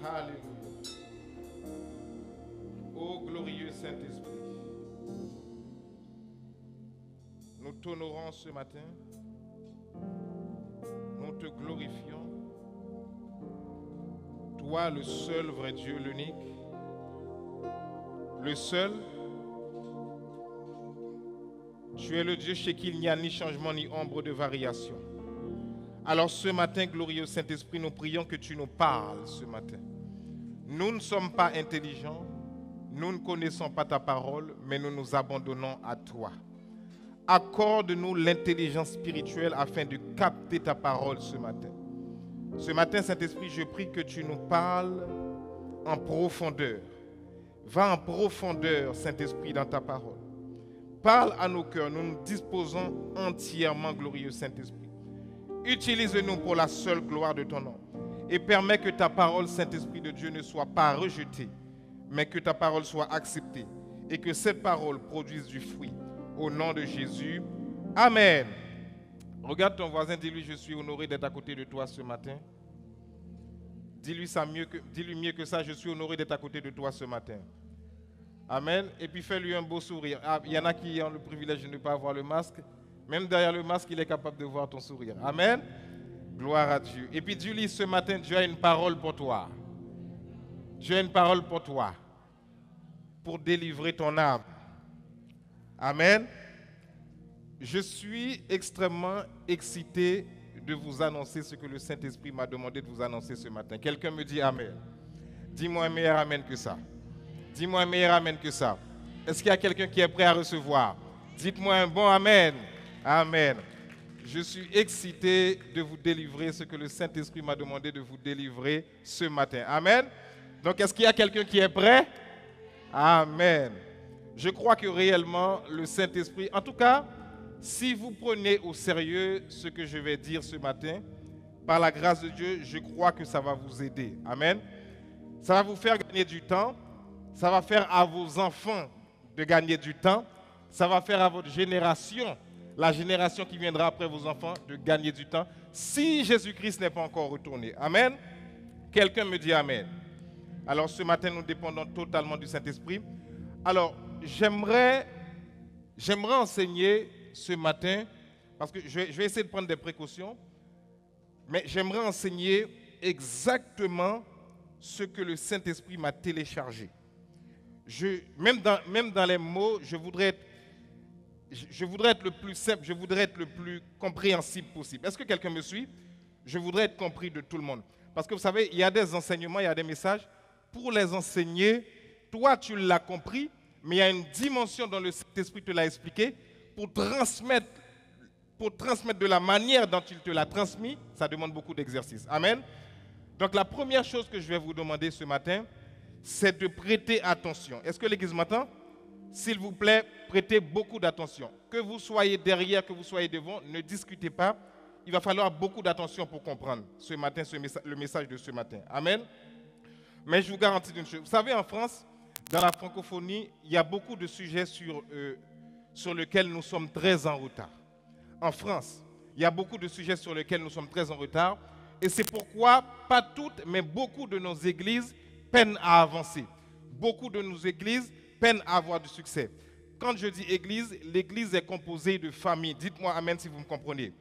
Alléluia. Ô glorieux Saint-Esprit, nous t'honorons ce matin, nous te glorifions. Toi, le seul vrai Dieu, l'unique, le seul, tu es le Dieu chez qui il n'y a ni changement ni ombre de variation. Alors ce matin, glorieux Saint-Esprit, nous prions que tu nous parles ce matin. Nous ne sommes pas intelligents, nous ne connaissons pas ta parole, mais nous nous abandonnons à toi. Accorde-nous l'intelligence spirituelle afin de capter ta parole ce matin. Ce matin, Saint-Esprit, je prie que tu nous parles en profondeur. Va en profondeur, Saint-Esprit, dans ta parole. Parle à nos cœurs, nous nous disposons entièrement, glorieux Saint-Esprit. Utilise-nous pour la seule gloire de ton nom. Et permets que ta parole, Saint-Esprit de Dieu, ne soit pas rejetée, mais que ta parole soit acceptée. Et que cette parole produise du fruit. Au nom de Jésus. Amen. Regarde ton voisin, dis-lui, je suis honoré d'être à côté de toi ce matin. Dis-lui mieux que ça, je suis honoré d'être à côté de toi ce matin. Amen. Et puis fais-lui un beau sourire. Il y en a qui ont le privilège de ne pas avoir le masque. Même derrière le masque, il est capable de voir ton sourire. Amen. Gloire à Dieu. Et puis dis-lui, ce matin, Dieu a une parole pour toi. Dieu a une parole pour toi. Pour délivrer ton âme. Amen. Je suis extrêmement excité de vous annoncer ce que le Saint-Esprit m'a demandé de vous annoncer ce matin. Quelqu'un me dit Amen. Dis-moi un meilleur Amen que ça. Dis-moi un meilleur Amen que ça. Est-ce qu'il y a quelqu'un qui est prêt à recevoir? Dites-moi un bon Amen. Amen. Je suis excité de vous délivrer ce que le Saint-Esprit m'a demandé de vous délivrer ce matin. Amen. Donc, est-ce qu'il y a quelqu'un qui est prêt? Amen. Je crois que réellement, le Saint-Esprit, en tout cas, si vous prenez au sérieux ce que je vais dire ce matin, par la grâce de Dieu, je crois que ça va vous aider. Amen. Ça va vous faire gagner du temps. Ça va faire à vos enfants de gagner du temps. Ça va faire à votre génération, la génération qui viendra après vos enfants, de gagner du temps. Si Jésus-Christ n'est pas encore retourné. Amen. Quelqu'un me dit Amen. Alors ce matin, nous dépendons totalement du Saint-Esprit. Alors, j'aimerais enseigner ce matin, parce que je vais essayer de prendre des précautions, mais j'aimerais enseigner exactement ce que le Saint-Esprit m'a téléchargé. Même dans les mots, je voudrais être le plus simple, je voudrais être le plus compréhensible possible. Est-ce que quelqu'un me suit? Je voudrais être compris de tout le monde. Parce que vous savez, il y a des enseignements, il y a des messages. Pour les enseigner, toi tu l'as compris, mais il y a une dimension dont le Saint-Esprit te l'a expliqué. Pour transmettre de la manière dont il te l'a transmis, ça demande beaucoup d'exercice. Amen. Donc la première chose que je vais vous demander ce matin, c'est de prêter attention. Est-ce que l'Église m'entend? S'il vous plaît, prêtez beaucoup d'attention. Que vous soyez derrière, que vous soyez devant, ne discutez pas. Il va falloir beaucoup d'attention pour comprendre ce matin, le message de ce matin. Amen. Mais je vous garantis une chose. Vous savez, en France, dans la francophonie, il y a beaucoup de sujets sur lesquels nous sommes très en retard. En France, il y a beaucoup de sujets sur lesquels nous sommes très en retard. Et c'est pourquoi, pas toutes, mais beaucoup de nos églises peinent à avancer. Beaucoup de nos églises peinent à avoir du succès. Quand je dis église, l'église est composée de familles. Dites-moi amen si vous me comprenez.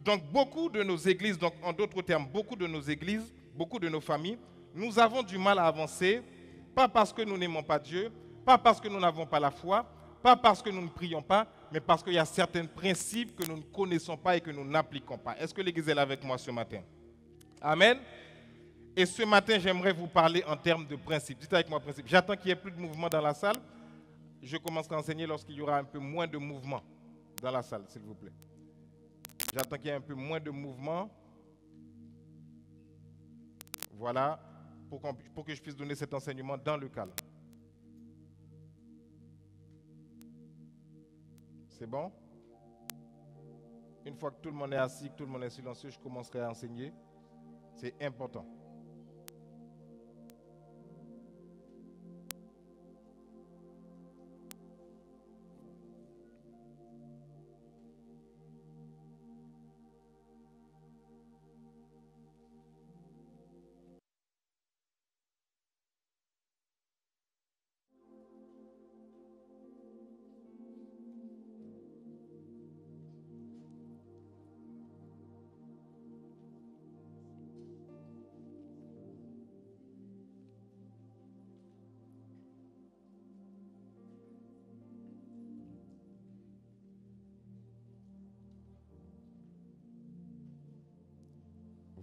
Donc beaucoup de nos églises, donc en d'autres termes, beaucoup de nos églises, beaucoup de nos familles, nous avons du mal à avancer, pas parce que nous n'aimons pas Dieu, pas parce que nous n'avons pas la foi, pas parce que nous ne prions pas, mais parce qu'il y a certains principes que nous ne connaissons pas et que nous n'appliquons pas. Est-ce que l'église est là avec moi ce matin? Amen. Et ce matin, j'aimerais vous parler en termes de principes. Dites avec moi principe. J'attends qu'il n'y ait plus de mouvement dans la salle. Je commencerai à enseigner lorsqu'il y aura un peu moins de mouvement dans la salle, s'il vous plaît. J'attends qu'il y ait un peu moins de mouvement. Voilà, pour que je puisse donner cet enseignement dans le calme. C'est bon? Une fois que tout le monde est assis, que tout le monde est silencieux, je commencerai à enseigner. C'est important.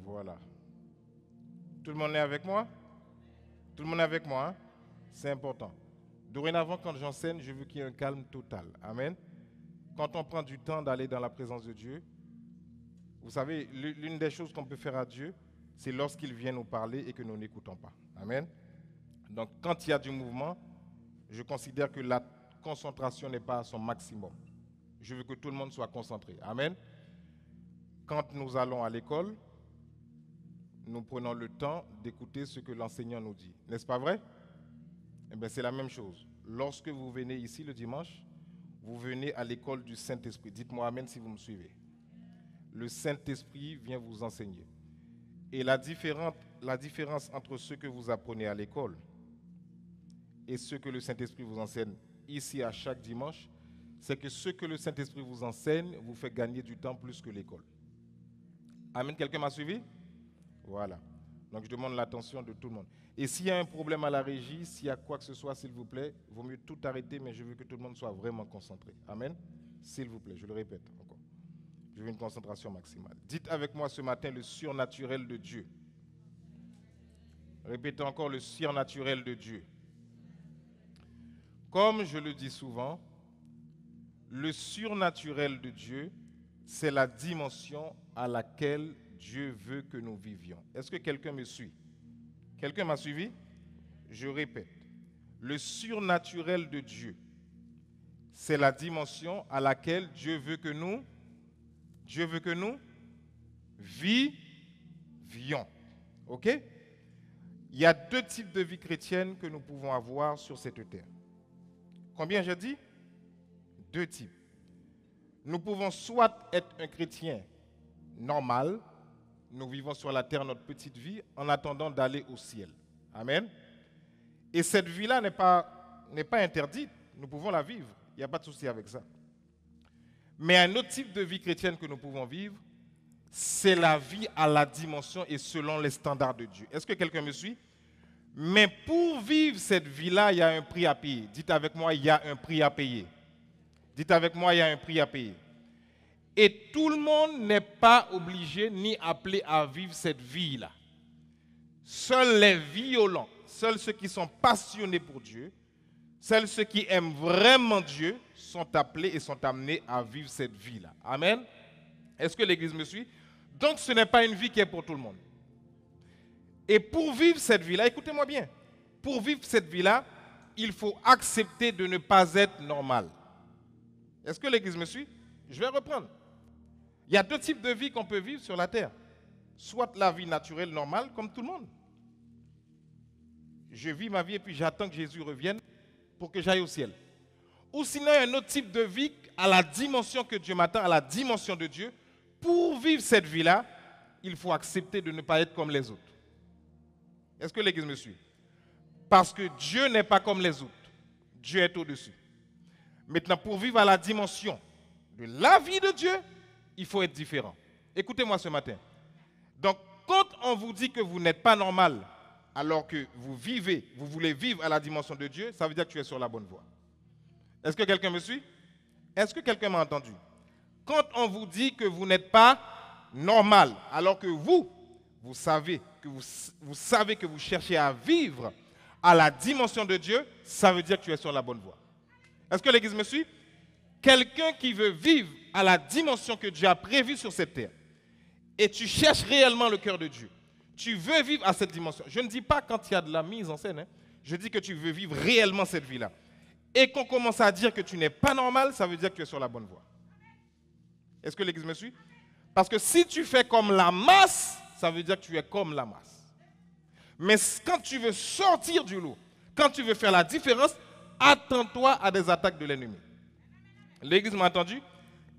Voilà. Tout le monde est avec moi? Tout le monde est avec moi, hein? C'est important. Dorénavant, quand j'enseigne, je veux qu'il y ait un calme total. Amen. Quand on prend du temps d'aller dans la présence de Dieu, vous savez, l'une des choses qu'on peut faire à Dieu, c'est lorsqu'il vient nous parler et que nous n'écoutons pas. Amen. Donc, quand il y a du mouvement, je considère que la concentration n'est pas à son maximum. Je veux que tout le monde soit concentré. Amen. Quand nous allons à l'école, nous prenons le temps d'écouter ce que l'enseignant nous dit. N'est-ce pas vrai? Eh bien, c'est la même chose. Lorsque vous venez ici le dimanche, vous venez à l'école du Saint-Esprit. Dites-moi amen si vous me suivez. Le Saint-Esprit vient vous enseigner. Et la différence entre ce que vous apprenez à l'école et ce que le Saint-Esprit vous enseigne ici à chaque dimanche, c'est que ce que le Saint-Esprit vous enseigne vous fait gagner du temps plus que l'école. Amen, quelqu'un m'a suivi? Voilà. Donc je demande l'attention de tout le monde. Et s'il y a un problème à la régie, s'il y a quoi que ce soit, s'il vous plaît, il vaut mieux tout arrêter, mais je veux que tout le monde soit vraiment concentré. Amen. S'il vous plaît, je le répète encore. Je veux une concentration maximale. Dites avec moi ce matin le surnaturel de Dieu. Répétez encore le surnaturel de Dieu. Comme je le dis souvent, le surnaturel de Dieu, c'est la dimension à laquelle Dieu veut que nous vivions. Est-ce que quelqu'un me suit? Quelqu'un m'a suivi? Je répète. Le surnaturel de Dieu, c'est la dimension à laquelle Dieu veut que nous vivions. OK? Il y a deux types de vie chrétienne que nous pouvons avoir sur cette terre. Combien j'ai dit? Deux types. Nous pouvons soit être un chrétien normal, nous vivons sur la terre notre petite vie en attendant d'aller au ciel. Amen. Et cette vie-là n'est pas interdite, nous pouvons la vivre, il n'y a pas de souci avec ça. Mais un autre type de vie chrétienne que nous pouvons vivre, c'est la vie à la dimension et selon les standards de Dieu. Est-ce que quelqu'un me suit? Mais pour vivre cette vie-là, il y a un prix à payer. Dites avec moi, il y a un prix à payer. Dites avec moi, il y a un prix à payer. Et tout le monde n'est pas obligé ni appelé à vivre cette vie-là. Seuls les violents, seuls ceux qui sont passionnés pour Dieu, seuls ceux qui aiment vraiment Dieu sont appelés et sont amenés à vivre cette vie-là. Amen. Est-ce que l'Église me suit? Donc ce n'est pas une vie qui est pour tout le monde. Et pour vivre cette vie-là, écoutez-moi bien, pour vivre cette vie-là, il faut accepter de ne pas être normal. Est-ce que l'Église me suit? Je vais reprendre. Il y a deux types de vie qu'on peut vivre sur la terre. Soit la vie naturelle, normale, comme tout le monde. Je vis ma vie et puis j'attends que Jésus revienne pour que j'aille au ciel. Ou sinon, il y a un autre type de vie à la dimension que Dieu m'attend, à la dimension de Dieu. Pour vivre cette vie-là, il faut accepter de ne pas être comme les autres. Est-ce que l'Église me suit? Parce que Dieu n'est pas comme les autres. Dieu est au-dessus. Maintenant, pour vivre à la dimension de la vie de Dieu, il faut être différent. Écoutez-moi ce matin. Donc, quand on vous dit que vous n'êtes pas normal, alors que vous voulez vivre à la dimension de Dieu, ça veut dire que tu es sur la bonne voie. Est-ce que quelqu'un me suit? Est-ce que quelqu'un m'a entendu? Quand on vous dit que vous n'êtes pas normal, alors que vous savez que vous cherchez à vivre à la dimension de Dieu, ça veut dire que tu es sur la bonne voie. Est-ce que l'Église me suit? Quelqu'un qui veut vivre à la dimension que Dieu a prévue sur cette terre, et tu cherches réellement le cœur de Dieu, tu veux vivre à cette dimension. Je ne dis pas quand il y a de la mise en scène, je dis que tu veux vivre réellement cette vie-là. Et qu'on commence à dire que tu n'es pas normal, ça veut dire que tu es sur la bonne voie. Est-ce que l'Église me suit? Parce que si tu fais comme la masse, ça veut dire que tu es comme la masse. Mais quand tu veux sortir du lot, quand tu veux faire la différence, attends-toi à des attaques de l'ennemi. L'Église m'a entendu?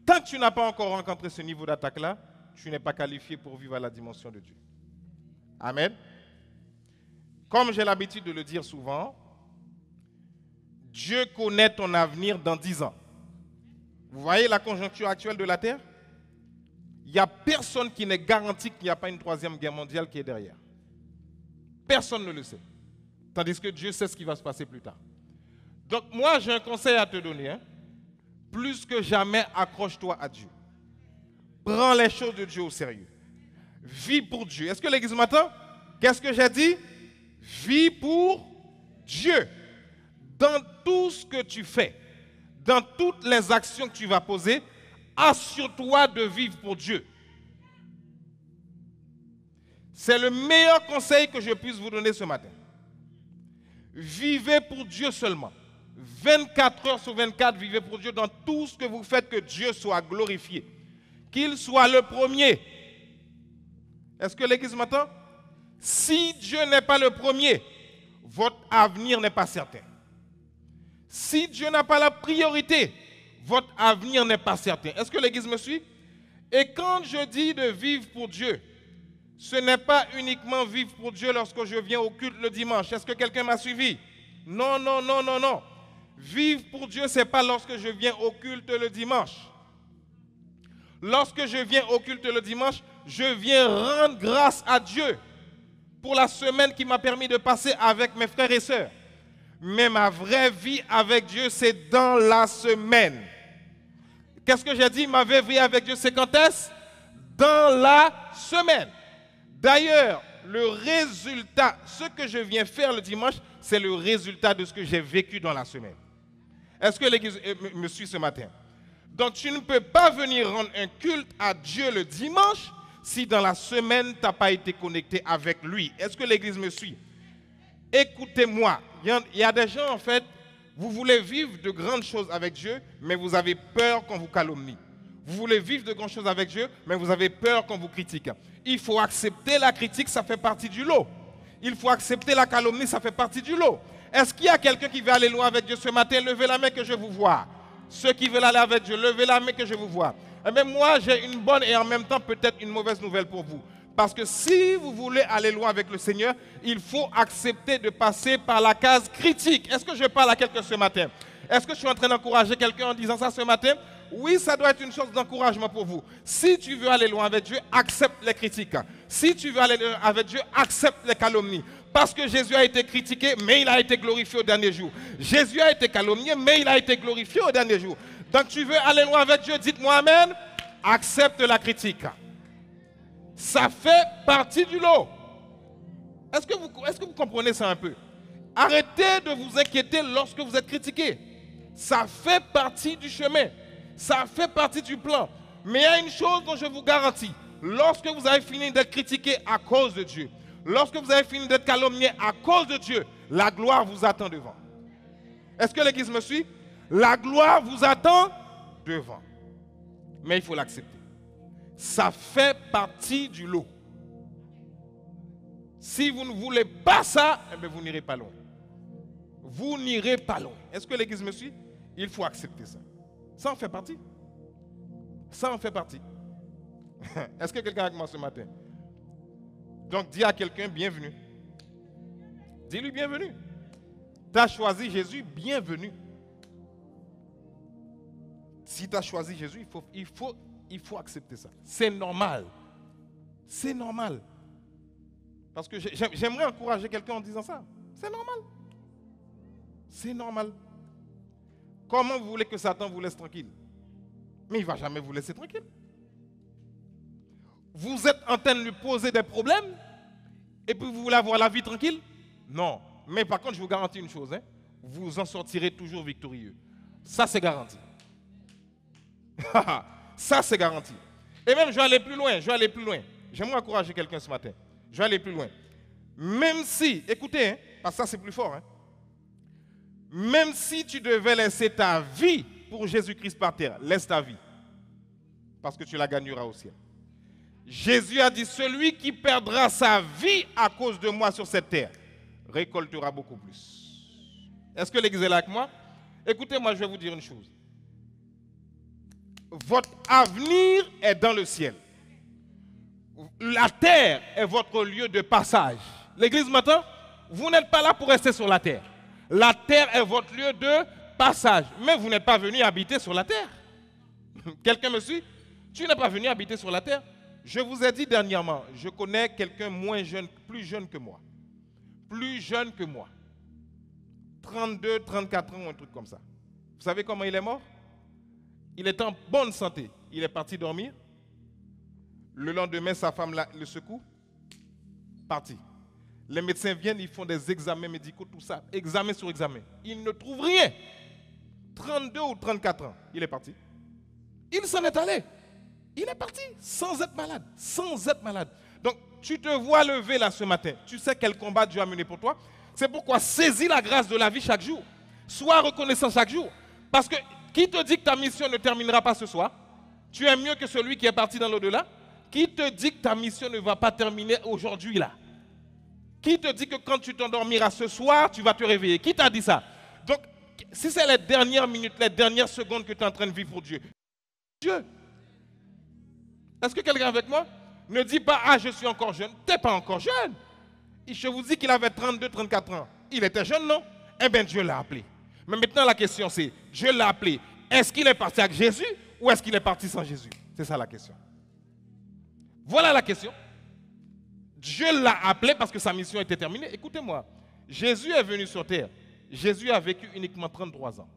Tant que tu n'as pas encore rencontré ce niveau d'attaque-là, tu n'es pas qualifié pour vivre à la dimension de Dieu. Amen. Comme j'ai l'habitude de le dire souvent, Dieu connaît ton avenir dans 10 ans. Vous voyez la conjoncture actuelle de la Terre? Il n'y a personne qui n'est garanti qu'il n'y a pas une troisième guerre mondiale qui est derrière. Personne ne le sait. Tandis que Dieu sait ce qui va se passer plus tard. Donc moi, j'ai un conseil à te donner. Plus que jamais, accroche-toi à Dieu. Prends les choses de Dieu au sérieux. Vis pour Dieu. Est-ce que l'église m'entend? Qu'est-ce que j'ai dit? Vis pour Dieu. Dans tout ce que tu fais, dans toutes les actions que tu vas poser, assure-toi de vivre pour Dieu. C'est le meilleur conseil que je puisse vous donner ce matin. Vivez pour Dieu seulement. 24 heures sur 24, vivez pour Dieu dans tout ce que vous faites, que Dieu soit glorifié. Qu'il soit le premier. Est-ce que l'église m'entend? Si Dieu n'est pas le premier, votre avenir n'est pas certain. Si Dieu n'a pas la priorité, votre avenir n'est pas certain. Est-ce que l'église me suit? Et quand je dis de vivre pour Dieu, ce n'est pas uniquement vivre pour Dieu lorsque je viens au culte le dimanche. Est-ce que quelqu'un m'a suivi? Non, non, non, non, non. Vivre pour Dieu, ce n'est pas lorsque je viens au culte le dimanche. Lorsque je viens au culte le dimanche, je viens rendre grâce à Dieu pour la semaine qui m'a permis de passer avec mes frères et sœurs. Mais ma vraie vie avec Dieu, c'est dans la semaine. Qu'est-ce que j'ai dit? Ma vraie vie avec Dieu, c'est quand est-ce? Dans la semaine. D'ailleurs, le résultat, ce que je viens faire le dimanche, c'est le résultat de ce que j'ai vécu dans la semaine. Est-ce que l'église me suit ce matin? Donc tu ne peux pas venir rendre un culte à Dieu le dimanche si dans la semaine tu n'as pas été connecté avec lui. Est-ce que l'église me suit? Écoutez-moi, il y a des gens en fait, vous voulez vivre de grandes choses avec Dieu, mais vous avez peur qu'on vous calomnie. Vous voulez vivre de grandes choses avec Dieu, mais vous avez peur qu'on vous critique. Il faut accepter la critique, ça fait partie du lot. Il faut accepter la calomnie, ça fait partie du lot. Est-ce qu'il y a quelqu'un qui veut aller loin avec Dieu ce matin? Levez la main que je vous vois. Ceux qui veulent aller avec Dieu, levez la main que je vous vois. Eh bien, moi, j'ai une bonne et en même temps peut-être une mauvaise nouvelle pour vous. Parce que si vous voulez aller loin avec le Seigneur, il faut accepter de passer par la case critique. Est-ce que je parle à quelqu'un ce matin? Est-ce que je suis en train d'encourager quelqu'un en disant ça ce matin? Oui, ça doit être une chose d'encouragement pour vous. Si tu veux aller loin avec Dieu, accepte les critiques. Si tu veux aller loin avec Dieu, accepte les calomnies. Parce que Jésus a été critiqué, mais il a été glorifié au dernier jour. Jésus a été calomnié, mais il a été glorifié au dernier jour. Donc tu veux aller loin avec Dieu, dites-moi amen. Accepte la critique. Ça fait partie du lot. Est-ce que vous comprenez ça un peu? Arrêtez de vous inquiéter lorsque vous êtes critiqué. Ça fait partie du chemin. Ça fait partie du plan. Mais il y a une chose dont je vous garantis. Lorsque vous avez fini d'être critiqué à cause de Dieu, lorsque vous avez fini d'être calomnié à cause de Dieu, la gloire vous attend devant. Est-ce que l'église me suit? La gloire vous attend devant. Mais il faut l'accepter. Ça fait partie du lot. Si vous ne voulez pas ça, eh bien vous n'irez pas loin. Vous n'irez pas loin. Est-ce que l'église me suit? Il faut accepter ça. Ça en fait partie. Ça en fait partie. Est-ce que quelqu'un est avec moi ce matin? Donc dis à quelqu'un bienvenue. Dis-lui bienvenue. Tu as choisi Jésus, bienvenue. Si tu as choisi Jésus, il faut accepter ça. C'est normal. C'est normal. Parce que j'aimerais encourager quelqu'un en disant ça. C'est normal. C'est normal. Comment vous voulez que Satan vous laisse tranquille? Mais il ne va jamais vous laisser tranquille. Vous êtes en train de lui poser des problèmes et puis vous voulez avoir la vie tranquille? Non. Mais par contre, je vous garantis une chose. Vous en sortirez toujours victorieux. Ça, c'est garanti. Ça, c'est garanti. Et même, je vais aller plus loin. J'aimerais encourager quelqu'un ce matin. Je vais aller plus loin. Même si, écoutez, parce que ça, c'est plus fort. Même si tu devais laisser ta vie pour Jésus-Christ par terre, laisse ta vie. Parce que tu la gagneras au ciel. Jésus a dit, celui qui perdra sa vie à cause de moi sur cette terre, récoltera beaucoup plus. Est-ce que l'église est là avec moi? Écoutez, moi je vais vous dire une chose. Votre avenir est dans le ciel. La terre est votre lieu de passage. L'église m'entend? Vous n'êtes pas là pour rester sur la terre. La terre est votre lieu de passage. Mais vous n'êtes pas venu habiter sur la terre. Quelqu'un me suit? Tu n'es pas venu habiter sur la terre. Je vous ai dit dernièrement, je connais quelqu'un moins jeune, plus jeune que moi. Plus jeune que moi. 32, 34 ans, un truc comme ça. Vous savez comment il est mort? Il est en bonne santé. Il est parti dormir. Le lendemain, sa femme le secoue. Parti. Les médecins viennent, ils font des examens médicaux, tout ça. Examen sur examen. Ils ne trouvent rien. 32 ou 34 ans, il est parti. Il s'en est allé. Il est parti sans être malade. Sans être malade. Donc, tu te vois lever là ce matin. Tu sais quel combat Dieu a mené pour toi. C'est pourquoi saisis la grâce de la vie chaque jour. Sois reconnaissant chaque jour. Parce que qui te dit que ta mission ne terminera pas ce soir? Tu es mieux que celui qui est parti dans l'au-delà. Qui te dit que ta mission ne va pas terminer aujourd'hui là? Qui te dit que quand tu t'endormiras ce soir, tu vas te réveiller? Qui t'a dit ça? Donc, si c'est les dernières minutes, les dernières secondes que tu es en train de vivre pour Dieu, Dieu. Est-ce que quelqu'un est avec moi? Ne dis pas, ah, je suis encore jeune. Tu n'es pas encore jeune. Je vous dis qu'il avait 32, 34 ans. Il était jeune, non? Eh bien, Dieu l'a appelé. Mais maintenant, la question c'est, Dieu l'a appelé. Est-ce qu'il est parti avec Jésus ou est-ce qu'il est parti sans Jésus? C'est ça la question. Voilà la question. Dieu l'a appelé parce que sa mission était terminée. Écoutez-moi, Jésus est venu sur terre. Jésus a vécu uniquement 33 ans.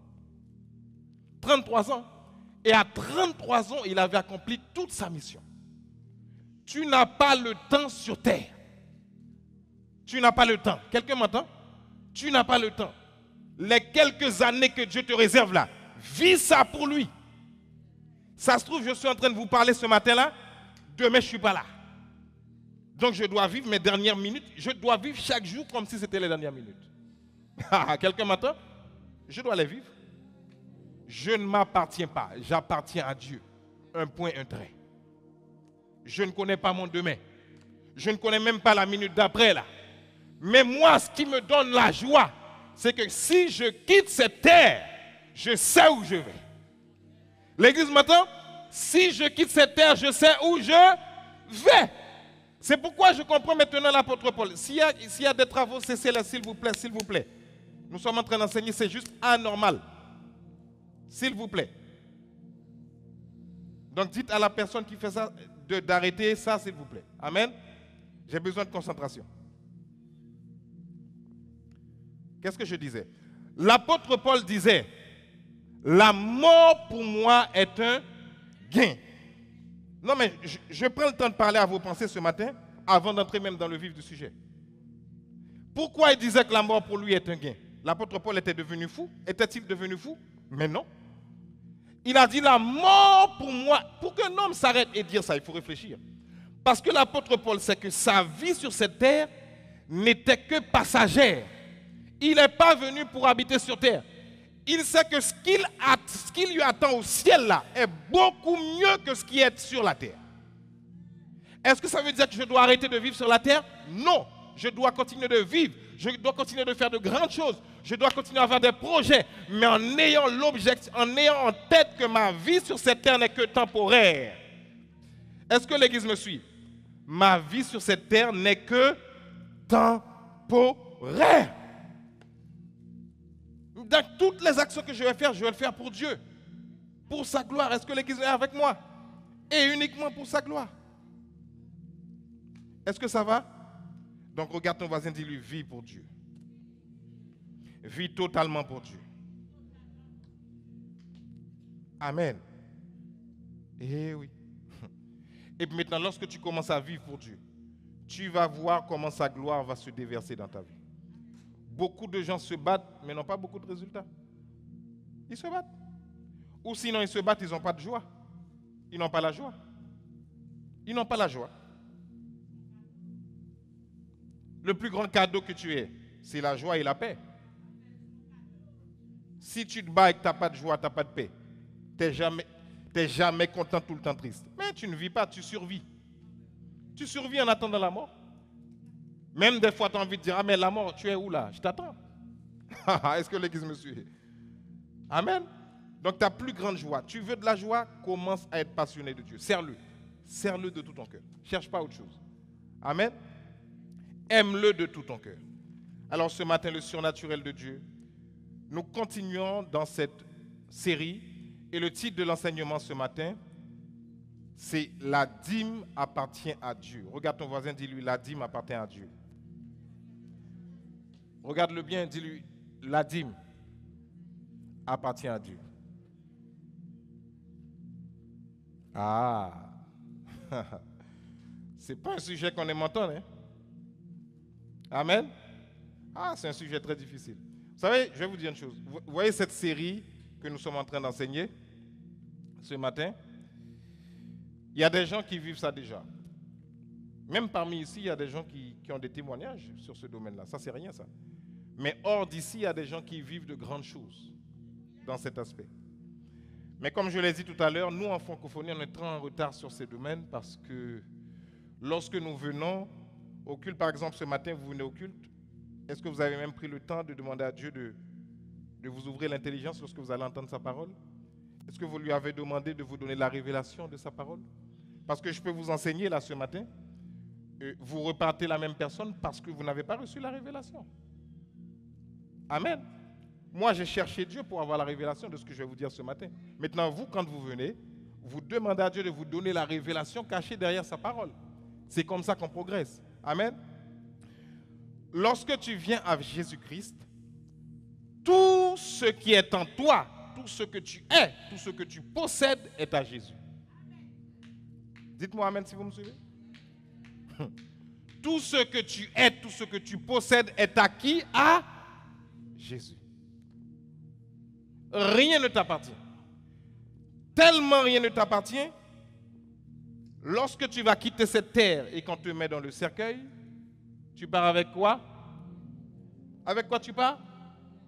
33 ans. Et à 33 ans, il avait accompli toute sa mission. Tu n'as pas le temps sur terre. Tu n'as pas le temps. Quelqu'un m'entend? Tu n'as pas le temps. Les quelques années que Dieu te réserve là, vis ça pour lui. Ça se trouve, je suis en train de vous parler ce matin-là. Demain, je ne suis pas là. Donc, je dois vivre mes dernières minutes. Je dois vivre chaque jour comme si c'était les dernières minutes. Quelqu'un m'entend? Je dois les vivre. Je ne m'appartiens pas. J'appartiens à Dieu. Un point, un trait. Je ne connais pas mon demain. Je ne connais même pas la minute d'après là. Mais moi, ce qui me donne la joie, c'est que si je quitte cette terre, je sais où je vais. L'église m'entend? Si je quitte cette terre, je sais où je vais. C'est pourquoi je comprends maintenant l'apôtre Paul. S'il y a des travaux, cessez-les, s'il vous plaît, s'il vous plaît. Nous sommes en train d'enseigner, c'est juste anormal. S'il vous plaît. Donc dites à la personne qui fait ça d'arrêter ça, s'il vous plaît. Amen. J'ai besoin de concentration. Qu'est-ce que je disais? L'apôtre Paul disait, la mort pour moi est un gain. Non mais je prends le temps de parler à vos pensées ce matin avant d'entrer même dans le vif du sujet. Pourquoi il disait que la mort pour lui est un gain? L'apôtre Paul était devenu fou? Était-il devenu fou? Mais non. Il a dit la mort pour moi. Pour qu'un homme s'arrête et dire ça, il faut réfléchir. Parce que l'apôtre Paul sait que sa vie sur cette terre n'était que passagère. Il n'est pas venu pour habiter sur terre. Il sait que ce qu'il lui attend au ciel là est beaucoup mieux que ce qui est sur la terre. Est-ce que ça veut dire que je dois arrêter de vivre sur la terre? Non. Je dois continuer de vivre. Je dois continuer de faire de grandes choses. Je dois continuer à avoir des projets. Mais en ayant l'objectif, en ayant en tête que ma vie sur cette terre n'est que temporaire. Est-ce que l'église me suit? Ma vie sur cette terre n'est que temporaire. Dans toutes les actions que je vais le faire pour Dieu. Pour sa gloire. Est-ce que l'église est avec moi? Et uniquement pour sa gloire. Est-ce que ça va? Donc regarde ton voisin, dis-lui, vis pour Dieu. Vis totalement pour Dieu. Amen. Eh oui. Et puis maintenant, lorsque tu commences à vivre pour Dieu, tu vas voir comment sa gloire va se déverser dans ta vie. Beaucoup de gens se battent, mais n'ont pas beaucoup de résultats. Ils se battent. Ou sinon, ils se battent, ils n'ont pas de joie. Ils n'ont pas la joie. Ils n'ont pas la joie. Le plus grand cadeau que tu aies, c'est la joie et la paix. Si tu te bats et que tu n'as pas de joie, tu n'as pas de paix, tu n'es jamais content, tout le temps triste. Mais tu ne vis pas, tu survis. Tu survis en attendant la mort. Même des fois, tu as envie de dire, ah mais la mort, tu es où là? Je t'attends. Est-ce que l'église me suit? Amen. Donc ta plus grande joie, tu veux de la joie, commence à être passionné de Dieu. Serre-le. Serre-le de tout ton cœur. Ne cherche pas autre chose. Amen. Aime-le de tout ton cœur. Alors ce matin, le surnaturel de Dieu, nous continuons dans cette série et le titre de l'enseignement ce matin, c'est « La dîme appartient à Dieu ». Regarde ton voisin, dis-lui « La dîme appartient à Dieu ». Regarde-le bien, dis-lui « La dîme appartient à Dieu ». Ah Ce n'est pas un sujet qu'on aime entendre. Hein? Amen. Ah, c'est un sujet très difficile. Vous savez, je vais vous dire une chose. Vous voyez cette série que nous sommes en train d'enseigner ce matin? Il y a des gens qui vivent ça déjà. Même parmi ici, il y a des gens qui ont des témoignages sur ce domaine-là. Ça, c'est rien, ça. Mais hors d'ici, il y a des gens qui vivent de grandes choses dans cet aspect. Mais comme je l'ai dit tout à l'heure, nous, en francophonie, on est très en retard sur ces domaines parce que lorsque nous venons au culte, par exemple, ce matin, vous venez au culte, est-ce que vous avez même pris le temps de demander à Dieu de vous ouvrir l'intelligence lorsque vous allez entendre sa parole? Est-ce que vous lui avez demandé de vous donner la révélation de sa parole? Parce que je peux vous enseigner là ce matin, vous repartez la même personne parce que vous n'avez pas reçu la révélation. Amen. Moi, j'ai cherché Dieu pour avoir la révélation de ce que je vais vous dire ce matin. Maintenant, vous, quand vous venez, vous demandez à Dieu de vous donner la révélation cachée derrière sa parole. C'est comme ça qu'on progresse. Amen. Lorsque tu viens à Jésus-Christ, tout ce qui est en toi, tout ce que tu es, tout ce que tu possèdes est à Jésus. Dites-moi Amen si vous me suivez. Tout ce que tu es, tout ce que tu possèdes est à qui? À Jésus. Rien ne t'appartient. Tellement rien ne t'appartient, lorsque tu vas quitter cette terre et qu'on te met dans le cercueil, tu pars avec quoi? Avec quoi tu pars?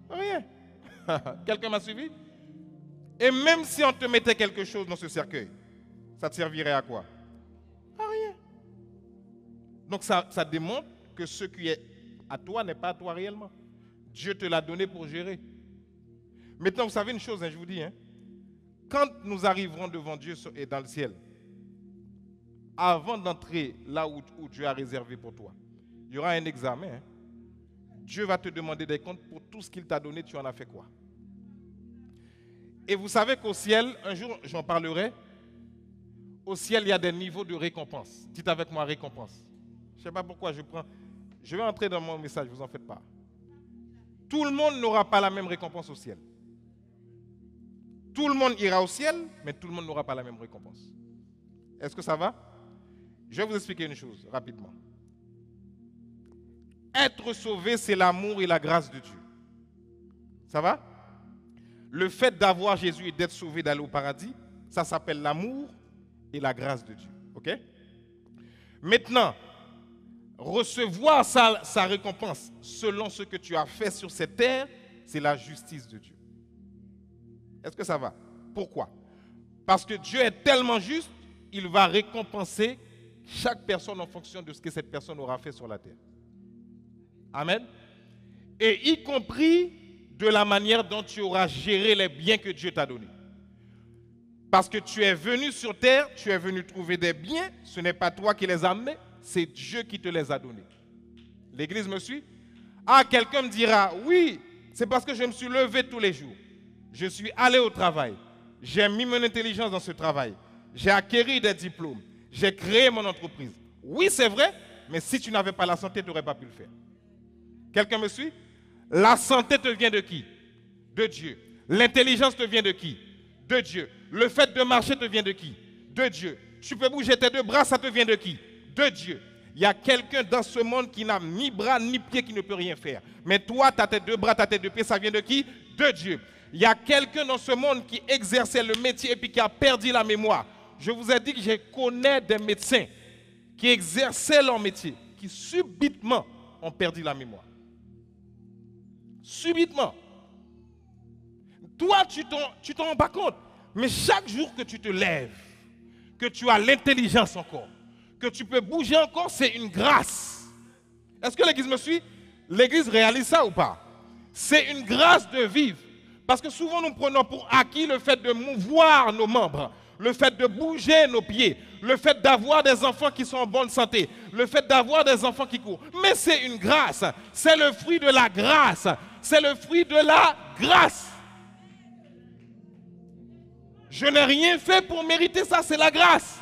Rien. Quelqu'un m'a suivi? Et même si on te mettait quelque chose dans ce cercueil, ça te servirait à quoi? À rien. Donc ça démontre que ce qui est à toi n'est pas à toi réellement. Dieu te l'a donné pour gérer. Maintenant, vous savez une chose, hein, je vous dis, hein, quand nous arriverons devant Dieu et dans le ciel, avant d'entrer là où Dieu a réservé pour toi, il y aura un examen. Hein. Dieu va te demander des comptes pour tout ce qu'il t'a donné, tu en as fait quoi? Et vous savez qu'au ciel, un jour j'en parlerai, au ciel il y a des niveaux de récompense. Dites avec moi récompense. Je ne sais pas pourquoi je vais entrer dans mon message, vous en faites pas. Tout le monde n'aura pas la même récompense au ciel. Tout le monde ira au ciel, mais tout le monde n'aura pas la même récompense. Est-ce que ça va? Je vais vous expliquer une chose rapidement. Être sauvé, c'est l'amour et la grâce de Dieu. Ça va? Le fait d'avoir Jésus et d'être sauvé, d'aller au paradis, ça s'appelle l'amour et la grâce de Dieu. Ok? Maintenant, recevoir sa récompense selon ce que tu as fait sur cette terre, c'est la justice de Dieu. Est-ce que ça va? Pourquoi? Parce que Dieu est tellement juste, il va récompenser chaque personne en fonction de ce que cette personne aura fait sur la terre. Amen. Et y compris de la manière dont tu auras géré les biens que Dieu t'a donnés. Parce que tu es venu sur terre, tu es venu trouver des biens, ce n'est pas toi qui les as amenés, c'est Dieu qui te les a donnés. L'église me suit? Ah, quelqu'un me dira, oui, c'est parce que je me suis levé tous les jours. Je suis allé au travail. J'ai mis mon intelligence dans ce travail. J'ai acquis des diplômes. J'ai créé mon entreprise. Oui, c'est vrai, mais si tu n'avais pas la santé, tu n'aurais pas pu le faire. Quelqu'un me suit? La santé te vient de qui? De Dieu. L'intelligence te vient de qui? De Dieu. Le fait de marcher te vient de qui? De Dieu. Tu peux bouger tes deux bras, ça te vient de qui? De Dieu. Il y a quelqu'un dans ce monde qui n'a ni bras ni pieds, qui ne peut rien faire. Mais toi, tu as tes deux bras, tu as tes deux pieds, ça vient de qui? De Dieu. Il y a quelqu'un dans ce monde qui exerçait le métier et puis qui a perdu la mémoire. Je vous ai dit que je connais des médecins qui exerçaient leur métier, qui subitement ont perdu la mémoire. Subitement. Toi, tu t'en rends pas compte. Mais chaque jour que tu te lèves, que tu as l'intelligence encore, que tu peux bouger encore, c'est une grâce. Est-ce que l'église me suit? L'église réalise ça ou pas? C'est une grâce de vivre. Parce que souvent nous prenons pour acquis le fait de mouvoir nos membres, le fait de bouger nos pieds, le fait d'avoir des enfants qui sont en bonne santé, le fait d'avoir des enfants qui courent. Mais c'est une grâce. C'est le fruit de la grâce. C'est le fruit de la grâce. Je n'ai rien fait pour mériter ça, c'est la grâce.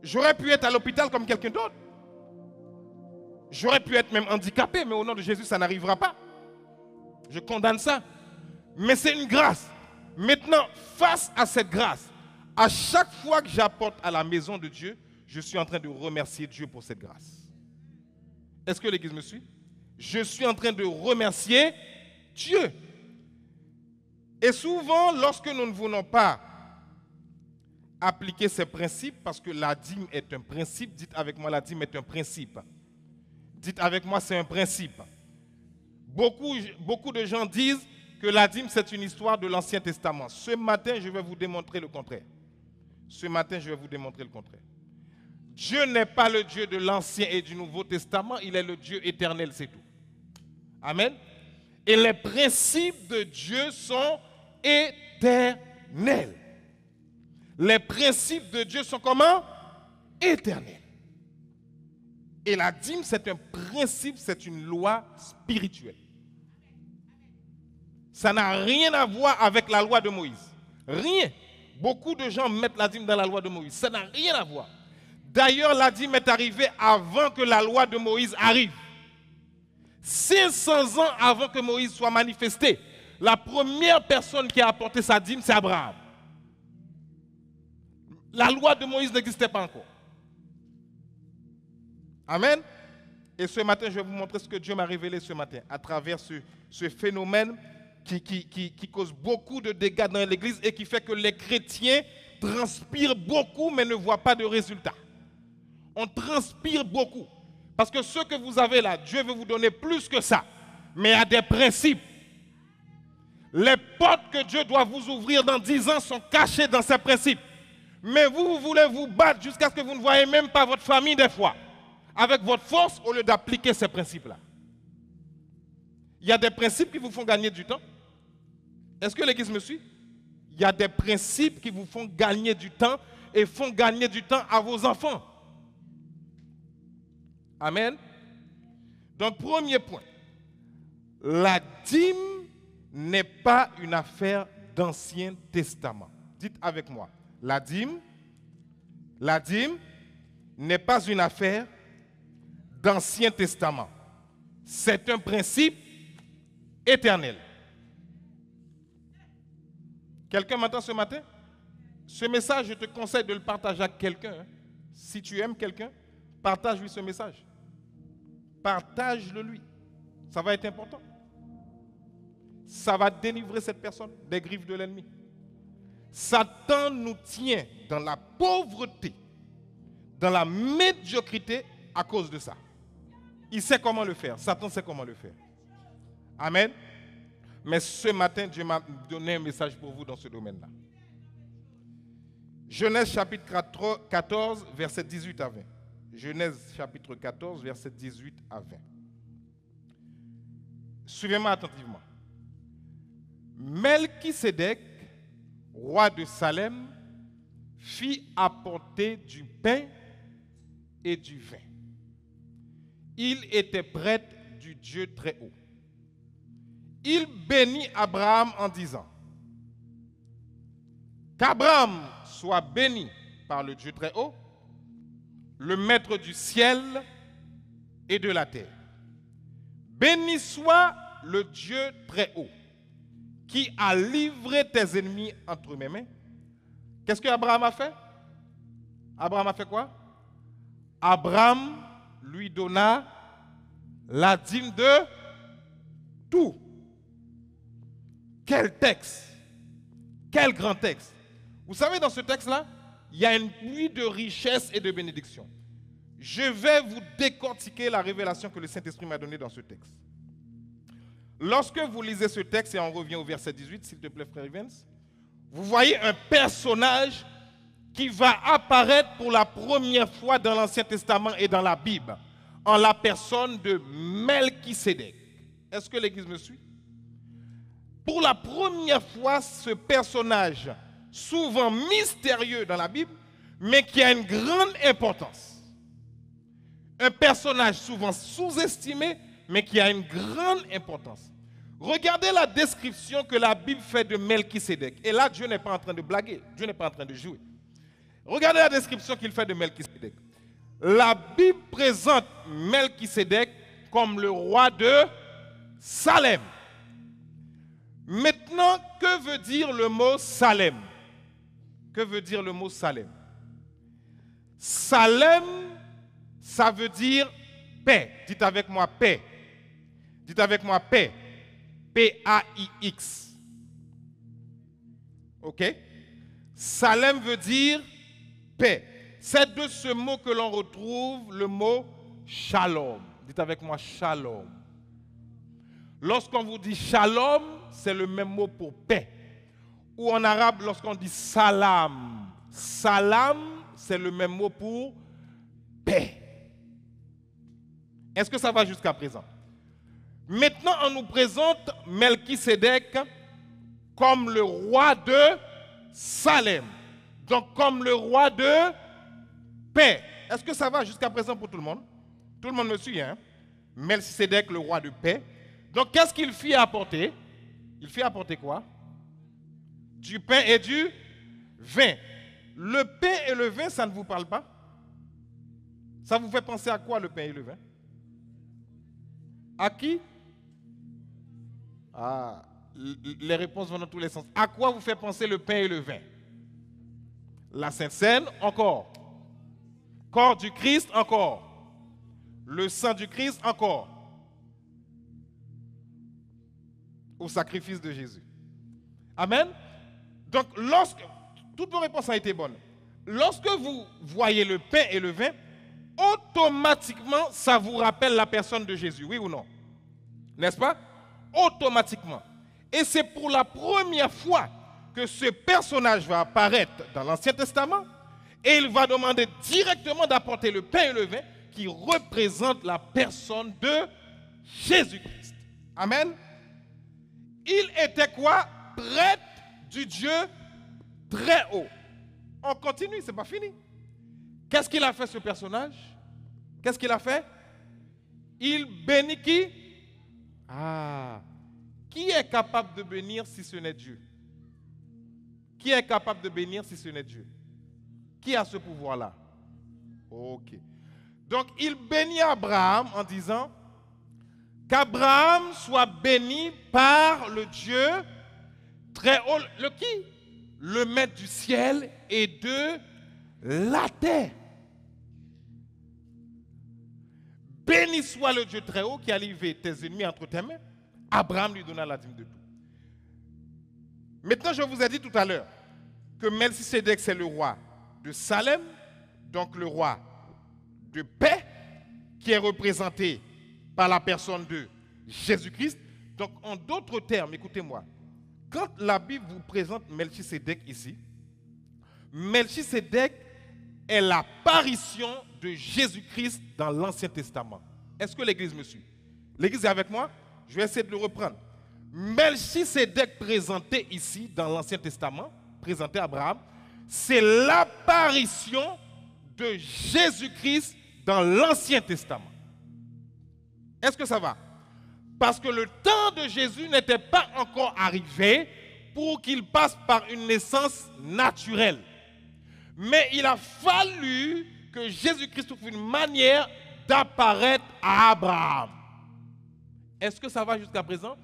J'aurais pu être à l'hôpital comme quelqu'un d'autre. J'aurais pu être même handicapé, mais au nom de Jésus, ça n'arrivera pas. Je condamne ça. Mais c'est une grâce. Maintenant, face à cette grâce, À chaque fois que j'apporte à la maison de Dieu, je suis en train de remercier Dieu pour cette grâce. Est-ce que l'Église me suit? Je suis en train de remercier Dieu. Et souvent, lorsque nous ne voulons pas appliquer ces principes, parce que la dîme est un principe, dites avec moi, la dîme est un principe. Dites avec moi, c'est un principe. Beaucoup de gens disent que la dîme, c'est une histoire de l'Ancien Testament. Ce matin, je vais vous démontrer le contraire. Ce matin, je vais vous démontrer le contraire. Dieu n'est pas le Dieu de l'Ancien et du Nouveau Testament, il est le Dieu éternel, c'est tout. Amen. Et les principes de Dieu sont éternels. Les principes de Dieu sont comment? Éternels. Et la dîme, c'est un principe, c'est une loi spirituelle. Ça n'a rien à voir avec la loi de Moïse. Rien. Beaucoup de gens mettent la dîme dans la loi de Moïse. Ça n'a rien à voir. D'ailleurs, la dîme est arrivée avant que la loi de Moïse arrive. 500 ans avant que Moïse soit manifesté, la première personne qui a apporté sa dîme, c'est Abraham. La loi de Moïse n'existait pas encore. Amen. Et ce matin, je vais vous montrer ce que Dieu m'a révélé ce matin à travers ce phénomène qui cause beaucoup de dégâts dans l'Église et qui fait que les chrétiens transpirent beaucoup mais ne voient pas de résultats. On transpire beaucoup. Parce que ce que vous avez là, Dieu veut vous donner plus que ça. Mais il y a des principes. Les portes que Dieu doit vous ouvrir dans 10 ans sont cachées dans ces principes. Mais vous voulez vous battre jusqu'à ce que vous ne voyez même pas votre famille des fois. Avec votre force au lieu d'appliquer ces principes-là. Il y a des principes qui vous font gagner du temps. Est-ce que l'Église me suit? Il y a des principes qui vous font gagner du temps et font gagner du temps à vos enfants. Amen. Donc, premier point. La dîme n'est pas une affaire d'Ancien Testament. Dites avec moi. La dîme n'est pas une affaire d'Ancien Testament. C'est un principe éternel. Quelqu'un m'entend ce matin? Ce message, je te conseille de le partager à quelqu'un. Si tu aimes quelqu'un, partage-lui ce message. Partage-le lui. Ça va être important. Ça va délivrer cette personne des griffes de l'ennemi. Satan nous tient dans la pauvreté, dans la médiocrité à cause de ça. Il sait comment le faire. Satan sait comment le faire. Amen. Mais ce matin, Dieu m'a donné un message pour vous dans ce domaine-là. Genèse chapitre 14, verset 18 à 20. Genèse chapitre 14, verset 18 à 20. Suivez-moi attentivement. Melchisédek, roi de Salem, fit apporter du pain et du vin. Il était prêtre du Dieu très haut. Il bénit Abraham en disant: qu'Abraham soit béni par le Dieu très haut, le maître du ciel et de la terre. Béni soit le Dieu très haut, qui a livré tes ennemis entre mes mains. Qu'est-ce que Abraham a fait? Abraham a fait quoi? Abraham lui donna la dîme de tout. Quel texte! Quel grand texte! Vous savez, dans ce texte-là, il y a une pluie de richesse et de bénédiction. Je vais vous décortiquer la révélation que le Saint-Esprit m'a donnée dans ce texte. Lorsque vous lisez ce texte, et on revient au verset 18, s'il te plaît, frère Evans, vous voyez un personnage qui va apparaître pour la première fois dans l'Ancien Testament et dans la Bible, en la personne de Melchisédek. Est-ce que l'Église me suit? Pour la première fois, ce personnage, souvent mystérieux dans la Bible, mais qui a une grande importance. Un personnage souvent sous-estimé, mais qui a une grande importance. Regardez la description que la Bible fait de Melchisédek. Et là, Dieu n'est pas en train de blaguer. Dieu n'est pas en train de jouer. Regardez la description qu'il fait de Melchisédek. La Bible présente Melchisédek comme le roi de Salem. Maintenant, que veut dire le mot Salem? Que veut dire le mot Salem? Salem, ça veut dire paix. Dites avec moi paix. Dites avec moi paix. P-A-I-X. OK? Salem veut dire paix. C'est de ce mot que l'on retrouve le mot shalom. Dites avec moi shalom. Lorsqu'on vous dit shalom, c'est le même mot pour paix. Ou en arabe, lorsqu'on dit salam. Salam, c'est le même mot pour paix. Est-ce que ça va jusqu'à présent? Maintenant, on nous présente Melchisédek comme le roi de Salem. Donc, comme le roi de paix. Est-ce que ça va jusqu'à présent pour tout le monde? Tout le monde me suit, hein? Melchisédek, le roi de paix. Donc, qu'est-ce qu'il fit apporter? Il fit apporter quoi? Du pain et du vin. Le pain et le vin, ça ne vous parle pas? Ça vous fait penser à quoi, le pain et le vin? À qui? Ah, les réponses vont dans tous les sens. À quoi vous fait penser le pain et le vin? La Sainte Seine, encore. Corps du Christ, encore. Le sang du Christ, encore. Au sacrifice de Jésus. Amen. Donc, toutes vos réponses ont été bonnes. Lorsque vous voyez le pain et le vin, automatiquement, ça vous rappelle la personne de Jésus, oui ou non? N'est-ce pas? Automatiquement. Et c'est pour la première fois que ce personnage va apparaître dans l'Ancien Testament et il va demander directement d'apporter le pain et le vin qui représentent la personne de Jésus-Christ. Amen. Il était quoi? Prêtre du Dieu très haut. On continue, c'est pas fini. Qu'est-ce qu'il a fait ce personnage? Qu'est-ce qu'il a fait? Il bénit qui? Ah, qui est capable de bénir si ce n'est Dieu? Qui est capable de bénir si ce n'est Dieu? Qui a ce pouvoir-là? Ok. Donc, il bénit Abraham en disant qu'Abraham soit béni par le Dieu très haut. Le qui? Le maître du ciel et de la terre. Béni soit le Dieu très haut qui a livré tes ennemis entre tes mains. Abraham lui donna la dîme de tout. Maintenant, je vous ai dit tout à l'heure que Melchisédek, c'est le roi de Salem, donc le roi de paix, qui est représenté par la personne de Jésus-Christ. Donc, en d'autres termes, écoutez-moi, quand la Bible vous présente Melchisédek ici, Melchisédek est l'apparition de Jésus-Christ dans l'Ancien Testament. Est-ce que l'Église me suit? L'Église est avec moi? Je vais essayer de le reprendre. Melchisédek présenté ici dans l'Ancien Testament, présenté à Abraham, c'est l'apparition de Jésus-Christ dans l'Ancien Testament. Est-ce que ça va? Parce que le temps de Jésus n'était pas encore arrivé pour qu'il passe par une naissance naturelle. Mais il a fallu que Jésus-Christ trouve une manière d'apparaître à Abraham. Est-ce que ça va jusqu'à présent?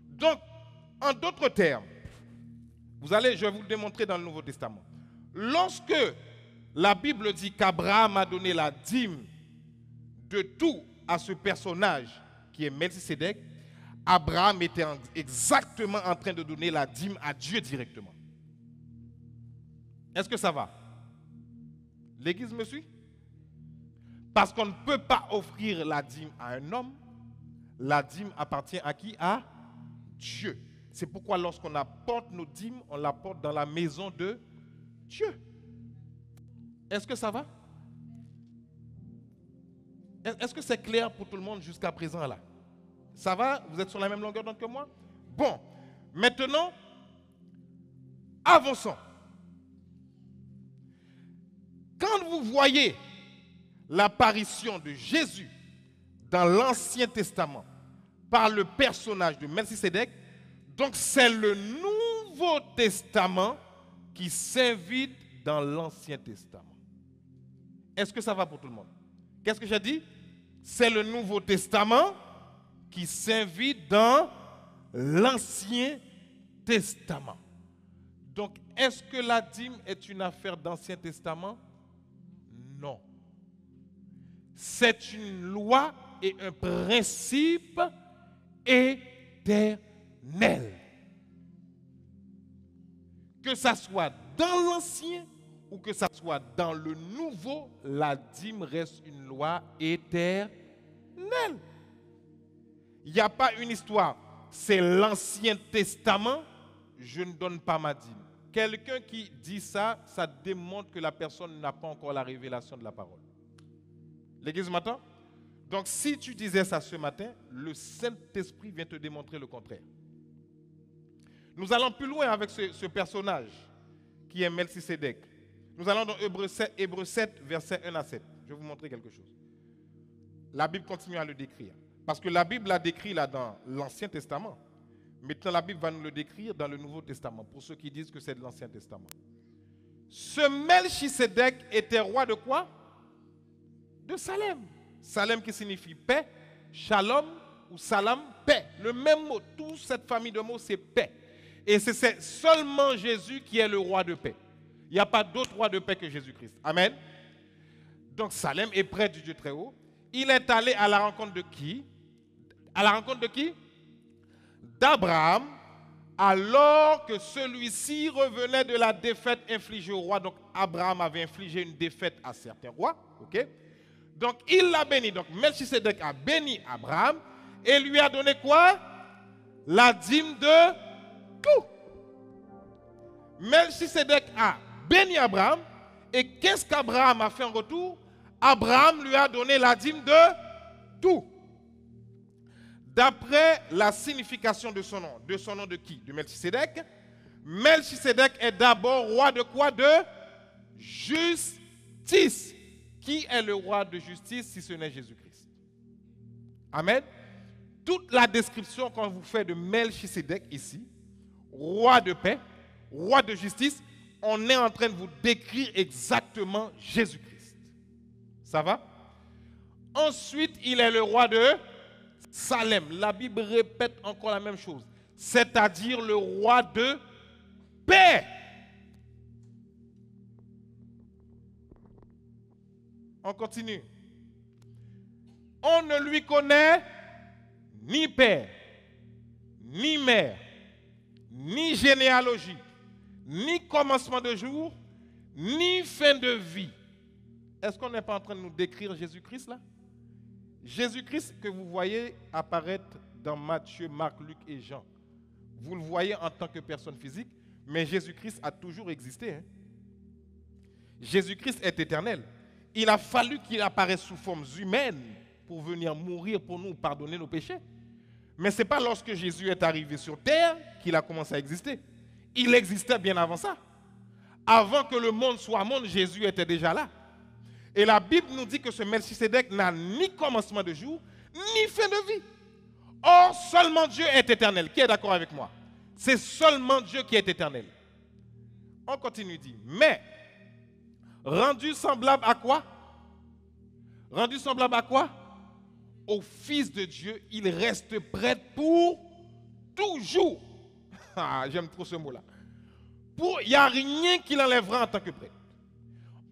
Donc, en d'autres termes, je vais vous le démontrer dans le Nouveau Testament. Lorsque la Bible dit qu'Abraham a donné la dîme de tout à ce personnage qui est Melchisédek, Abraham était exactement en train de donner la dîme à Dieu directement. Est-ce que ça va? L'Église me suit? Parce qu'on ne peut pas offrir la dîme à un homme. La dîme appartient à qui? À Dieu. C'est pourquoi lorsqu'on apporte nos dîmes, on l'apporte dans la maison de Dieu. Est-ce que ça va? Est-ce que c'est clair pour tout le monde jusqu'à présent là? Ça va? Vous êtes sur la même longueur d'onde que moi? Bon, maintenant, avançons. Quand vous voyez l'apparition de Jésus dans l'Ancien Testament par le personnage de Melchisédek, donc c'est le Nouveau Testament qui s'invite dans l'Ancien Testament. Est-ce que ça va pour tout le monde? Qu'est-ce que j'ai dit? C'est le Nouveau Testament qui s'invite dans l'Ancien Testament. Donc, est-ce que la dîme est une affaire d'Ancien Testament? Non. C'est une loi et un principe éternel. Que ça soit dans l'Ancien ou que ça soit dans le Nouveau, la dîme reste une loi éternelle. Il n'y a pas une histoire. C'est l'Ancien Testament, je ne donne pas ma dîme. Quelqu'un qui dit ça, ça démontre que la personne n'a pas encore la révélation de la parole. L'Église m'entend? Donc si tu disais ça ce matin, le Saint-Esprit vient te démontrer le contraire. Nous allons plus loin avec ce personnage qui est Melchisédek. Nous allons dans Hébreux 7, versets 1 à 7. Je vais vous montrer quelque chose. La Bible continue à le décrire. Parce que la Bible l'a décrit là dans l'Ancien Testament. Maintenant, la Bible va nous le décrire dans le Nouveau Testament, pour ceux qui disent que c'est de l'Ancien Testament. Ce Melchisédek était roi de quoi? De Salem. Salem qui signifie paix, shalom ou salam, paix. Le même mot, toute cette famille de mots, c'est paix. Et c'est seulement Jésus qui est le roi de paix. Il n'y a pas d'autre roi de paix que Jésus-Christ. Amen. Donc Salem est près du Dieu très haut. Il est allé à la rencontre de qui? À la rencontre de qui? D'Abraham, alors que celui-ci revenait de la défaite infligée au roi. Donc Abraham avait infligé une défaite à certains rois. Ok? Donc il l'a béni. Donc Melchisédek a béni Abraham et lui a donné quoi? La dîme de tout. Melchisédek a béni Abraham. Et qu'est-ce qu'Abraham a fait en retour? Abraham lui a donné la dîme de tout. D'après la signification de son nom de qui? De Melchisédek. Melchisédek est d'abord roi de quoi? De justice. Qui est le roi de justice si ce n'est Jésus-Christ? Amen. Toute la description qu'on vous fait de Melchisédek ici, roi de paix, roi de justice, on est en train de vous décrire exactement Jésus-Christ. Ça va? Ensuite, il est le roi de Salem. La Bible répète encore la même chose. C'est-à-dire le roi de paix. On continue. On ne lui connaît ni père, ni mère, ni généalogie, ni commencement de jour, ni fin de vie. Est-ce qu'on n'est pas en train de nous décrire Jésus-Christ là? Jésus-Christ que vous voyez apparaître dans Matthieu, Marc, Luc et Jean. Vous le voyez en tant que personne physique, mais Jésus-Christ a toujours existé. Hein? Jésus-Christ est éternel. Il a fallu qu'il apparaisse sous forme humaine pour venir mourir pour nous, pardonner nos péchés. Mais ce n'est pas lorsque Jésus est arrivé sur terre qu'il a commencé à exister. Il existait bien avant ça. Avant que le monde soit monde, Jésus était déjà là. Et la Bible nous dit que ce Melchisédek n'a ni commencement de jour, ni fin de vie. Or, seulement Dieu est éternel. Qui est d'accord avec moi? C'est seulement Dieu qui est éternel. On continue, dit, mais rendu semblable à quoi? Rendu semblable à quoi? Au Fils de Dieu, il reste prêt pour toujours. J'aime trop ce mot-là. Il n'y a rien qui l'enlèvera en tant que prêtre.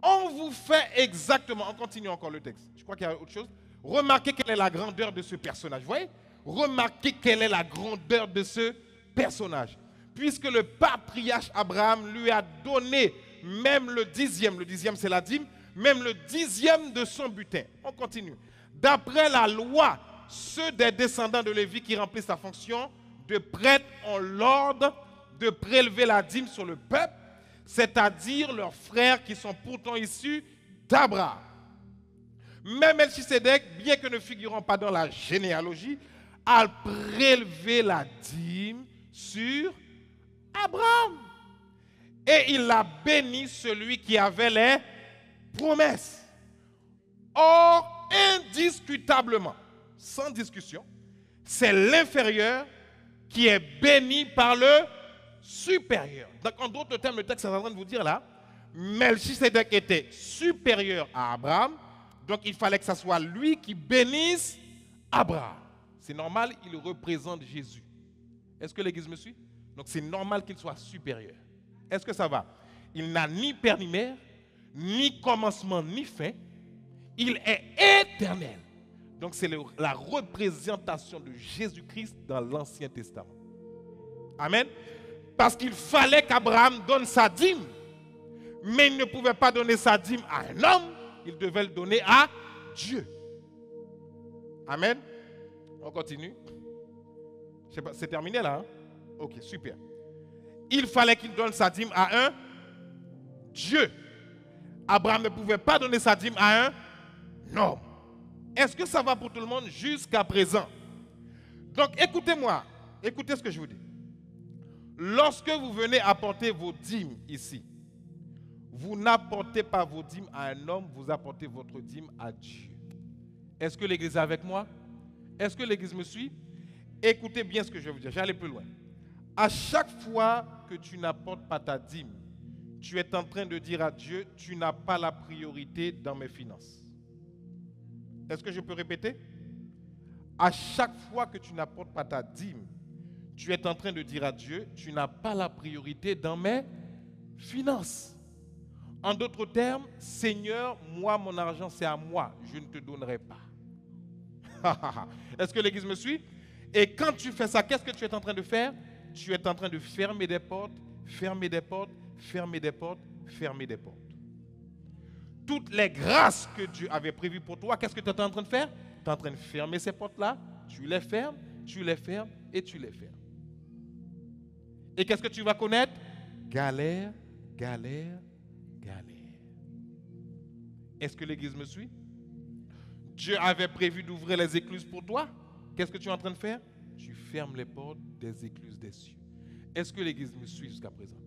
On vous fait exactement, on continue encore le texte. Je crois qu'il y a autre chose. Remarquez quelle est la grandeur de ce personnage. Vous voyez? Remarquez quelle est la grandeur de ce personnage. Puisque le patriarche Abraham lui a donné même le dixième c'est la dîme, même le dixième de son butin. On continue. D'après la loi, ceux des descendants de Lévi qui remplissent la fonction de prêtre ont l'ordre de prélever la dîme sur le peuple, c'est-à-dire leurs frères qui sont pourtant issus d'Abraham. Même Melchisédek, bien que ne figurant pas dans la généalogie, a prélevé la dîme sur Abraham. Et il a béni celui qui avait les promesses. Or, indiscutablement, sans discussion, c'est l'inférieur qui est béni par le supérieur. Donc, en d'autres termes, le texte est en train de vous dire là, Melchisédek était supérieur à Abraham, donc il fallait que ce soit lui qui bénisse Abraham. C'est normal, il représente Jésus. Est-ce que l'Église me suit? Donc c'est normal qu'il soit supérieur. Est-ce que ça va? Il n'a ni père ni mère, ni commencement ni fin. Il est éternel. Donc c'est la représentation de Jésus-Christ dans l'Ancien Testament. Amen. Parce qu'il fallait qu'Abraham donne sa dîme. Mais il ne pouvait pas donner sa dîme à un homme. Il devait le donner à Dieu. Amen. On continue. Je sais pas, c'est terminé là, hein? Ok, super. Il fallait qu'il donne sa dîme à un Dieu. Abraham ne pouvait pas donner sa dîme à un homme. Est-ce que ça va pour tout le monde jusqu'à présent? Donc écoutez-moi, écoutez ce que je vous dis. Lorsque vous venez apporter vos dîmes ici, vous n'apportez pas vos dîmes à un homme, vous apportez votre dîme à Dieu. Est-ce que l'église est avec moi? Est-ce que l'église me suit? Écoutez bien ce que je vais vous dire, je vais aller plus loin. À chaque fois que tu n'apportes pas ta dîme, tu es en train de dire à Dieu, tu n'as pas la priorité dans mes finances. Est-ce que je peux répéter? À chaque fois que tu n'apportes pas ta dîme, tu es en train de dire à Dieu, tu n'as pas la priorité dans mes finances. En d'autres termes, Seigneur, moi, mon argent, c'est à moi, je ne te donnerai pas. Est-ce que l'église me suit? Et quand tu fais ça, qu'est-ce que tu es en train de faire? Tu es en train de fermer des portes, fermer des portes, fermer des portes, fermer des portes. Toutes les grâces que Dieu avait prévues pour toi, qu'est-ce que tu es en train de faire? Tu es en train de fermer ces portes-là, tu les fermes et tu les fermes. Et qu'est-ce que tu vas connaître? Galère, galère, galère. Est-ce que l'église me suit? Dieu avait prévu d'ouvrir les écluses pour toi. Qu'est-ce que tu es en train de faire? Tu fermes les portes des écluses des cieux. Est-ce que l'église me suit jusqu'à présent?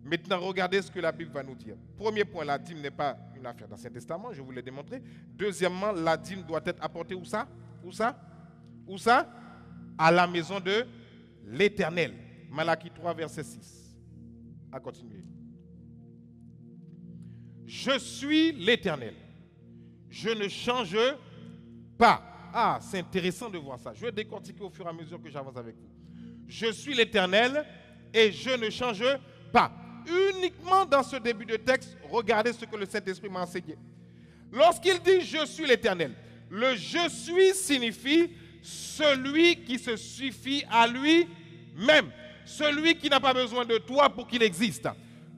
Maintenant, regardez ce que la Bible va nous dire. Premier point, la dîme n'est pas une affaire d'Ancien Testament, je vous l'ai démontré. Deuxièmement, la dîme doit être apportée où ça? Où ça? Où ça? À la maison de l'Éternel. Malachie 3, verset 6. À continuer. Je suis l'Éternel. Je ne change pas. Ah, c'est intéressant de voir ça. Je vais décortiquer au fur et à mesure que j'avance avec vous. Je suis l'Éternel et je ne change pas. Uniquement dans ce début de texte, regardez ce que le Saint-Esprit m'a enseigné. Lorsqu'il dit « Je suis l'Éternel », le « Je suis » signifie celui qui se suffit à lui-même. Celui qui n'a pas besoin de toi pour qu'il existe.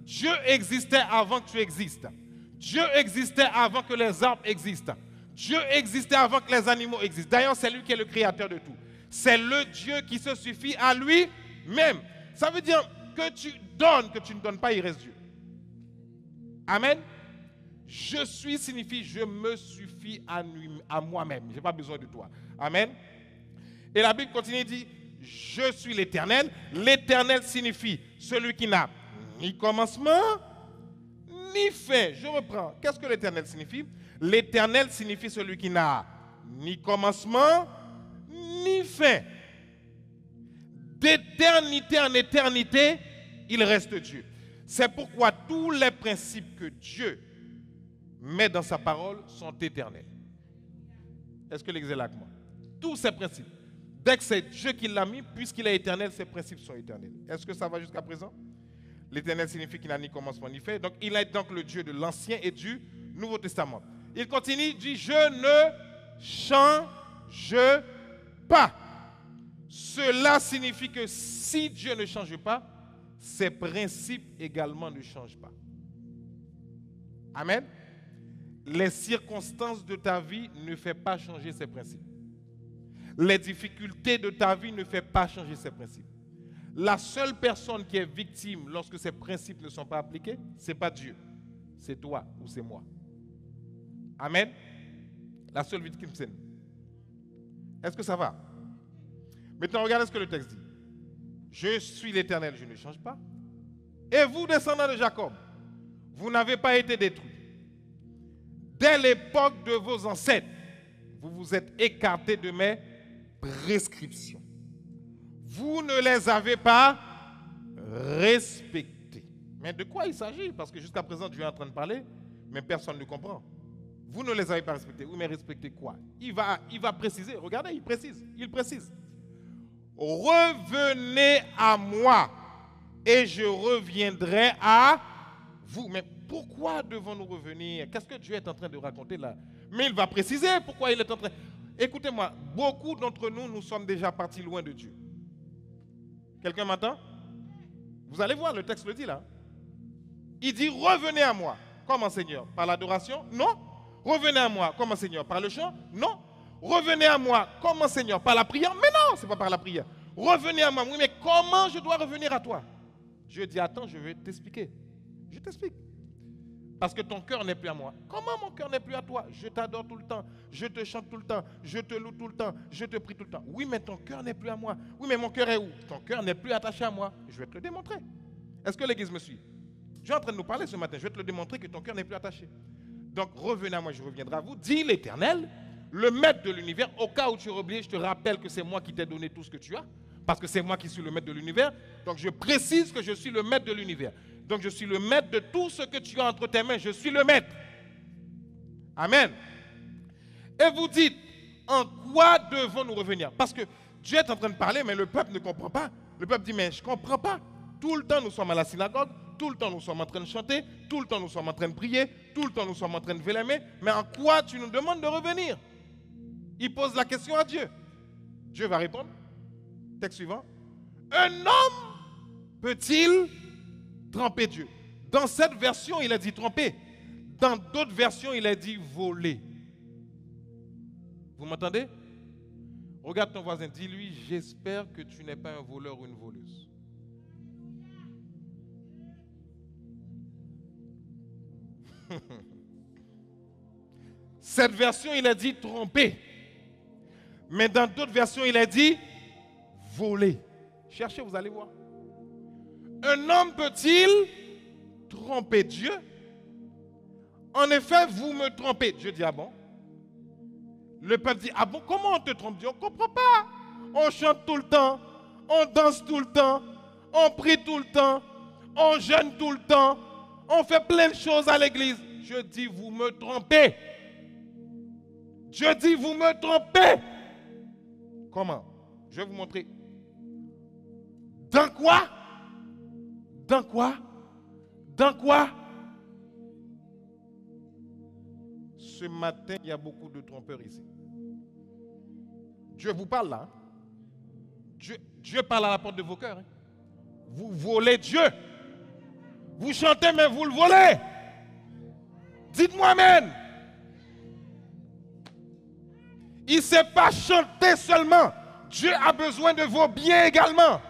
Dieu existait avant que tu existes. Dieu existait avant que les arbres existent. Dieu existait avant que les animaux existent. D'ailleurs, c'est lui qui est le créateur de tout. C'est le Dieu qui se suffit à lui-même. Ça veut dire que tu donnes, que tu ne donnes pas, il reste Dieu. Amen. Je suis signifie je me suffis à moi-même. Je n'ai pas besoin de toi. Amen. Et la Bible continue et dit, je suis l'Éternel. L'Éternel signifie celui qui n'a ni commencement, ni fin. Je reprends. Qu'est-ce que l'Éternel signifie? L'Éternel signifie celui qui n'a ni commencement, ni fin. D'éternité en éternité, il reste Dieu. C'est pourquoi tous les principes que Dieu met dans sa parole sont éternels. Est-ce que l'église est là avec moi? Tous ces principes. Dès que c'est Dieu qui l'a mis, puisqu'il est éternel, ces principes sont éternels. Est-ce que ça va jusqu'à présent? L'éternel signifie qu'il n'a ni commencement ni fin. Donc il est donc le Dieu de l'Ancien et du Nouveau Testament. Il continue, il dit, je ne change pas. Cela signifie que si Dieu ne change pas, ses principes également ne changent pas. Amen. Les circonstances de ta vie ne font pas changer ses principes. Les difficultés de ta vie ne font pas changer ses principes. La seule personne qui est victime lorsque ces principes ne sont pas appliqués, ce n'est pas Dieu. C'est toi ou c'est moi. Amen. La seule victime, c'est nous. Est-ce que ça va? Maintenant, regardez ce que le texte dit. Je suis l'Éternel, je ne change pas. Et vous, descendants de Jacob, vous n'avez pas été détruits. Dès l'époque de vos ancêtres, vous vous êtes écartés de mes prescriptions. Vous ne les avez pas respectées. Mais de quoi il s'agit? Parce que jusqu'à présent, Dieu est en train de parler, mais personne ne comprend. Vous ne les avez pas respectées. Oui, mais respectez quoi? Il va préciser. Regardez, il précise. Revenez à moi, et je reviendrai à vous. Mais pourquoi devons-nous revenir? Qu'est-ce que Dieu est en train de raconter là? Mais il va préciser pourquoi il est en train... Écoutez-moi, beaucoup d'entre nous, nous sommes déjà partis loin de Dieu. Quelqu'un m'entend? Vous allez voir, le texte le dit là. Il dit, revenez à moi. Comment, Seigneur? Par l'adoration? Non. Revenez à moi. Comment, Seigneur? Par le chant? Non. Revenez à moi. Comment, Seigneur? Par la prière? Mais non, ce n'est pas par la prière. Revenez à moi. Oui, mais comment je dois revenir à toi? Dieu dit, attends, je vais t'expliquer. Je t'explique. Parce que ton cœur n'est plus à moi. Comment mon cœur n'est plus à toi? Je t'adore tout le temps. Je te chante tout le temps. Je te loue tout le temps. Je te prie tout le temps. Oui, mais ton cœur n'est plus à moi. Oui, mais mon cœur est où? Ton cœur n'est plus attaché à moi. Je vais te le démontrer. Est-ce que l'église me suit? Dieu est en train de nous parler ce matin. Je vais te le démontrer que ton cœur n'est plus attaché. Donc, revenez à moi, je reviendrai à vous. Dit l'Éternel, le maître de l'univers. Au cas où tu aurais oublié, je te rappelle que c'est moi qui t'ai donné tout ce que tu as. Parce que c'est moi qui suis le maître de l'univers. Donc, je précise que je suis le maître de l'univers. Donc, je suis le maître de tout ce que tu as entre tes mains. Je suis le maître. Amen. Et vous dites, en quoi devons-nous revenir? Parce que Dieu est en train de parler, mais le peuple ne comprend pas. Le peuple dit, mais je ne comprends pas. Tout le temps, nous sommes à la synagogue. Tout le temps, nous sommes en train de chanter. Tout le temps, nous sommes en train de prier. Tout le temps, nous sommes en train de lever les mains. Mais en quoi tu nous demandes de revenir? Il pose la question à Dieu. Dieu va répondre. Texte suivant. Un homme peut-il tromper Dieu? Dans cette version, il a dit tromper. Dans d'autres versions, il a dit voler. Vous m'entendez? Regarde ton voisin, dis-lui, j'espère que tu n'es pas un voleur ou une voleuse. Cette version, il a dit tromper. Mais dans d'autres versions, il a dit voler. Cherchez, vous allez voir. Un homme peut-il tromper Dieu? En effet, vous me trompez. Dieu dit, ah bon? Le peuple dit, ah bon, comment on te trompe Dieu? On ne comprend pas. On chante tout le temps, on danse tout le temps, on prie tout le temps, on jeûne tout le temps, on fait plein de choses à l'église. Je dis, vous me trompez. Je dis, vous me trompez. Comment? Je vais vous montrer. Dans quoi? Dans quoi? Dans quoi? Ce matin, il y a beaucoup de trompeurs ici. Dieu vous parle là. Dieu parle à la porte de vos cœurs. Vous volez Dieu. Vous chantez, mais vous le volez. Dites-moi amen. Il ne sait pas chanter seulement. Dieu a besoin de vos biens également.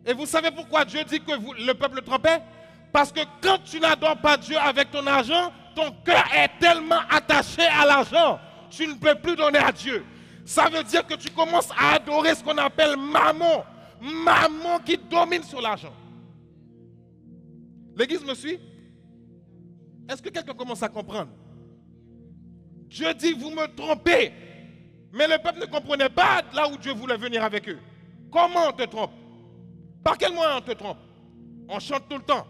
Et vous savez pourquoi Dieu dit que le peuple trompait? Parce que quand tu n'adores pas Dieu avec ton argent, ton cœur est tellement attaché à l'argent, tu ne peux plus donner à Dieu. Ça veut dire que tu commences à adorer ce qu'on appelle mammon. Mammon qui domine sur l'argent. L'église me suit? Est-ce que quelqu'un commence à comprendre? Dieu dit, vous me trompez. Mais le peuple ne comprenait pas là où Dieu voulait venir avec eux. Comment on te trompe? Par quel moyen on te trompe? On chante tout le temps.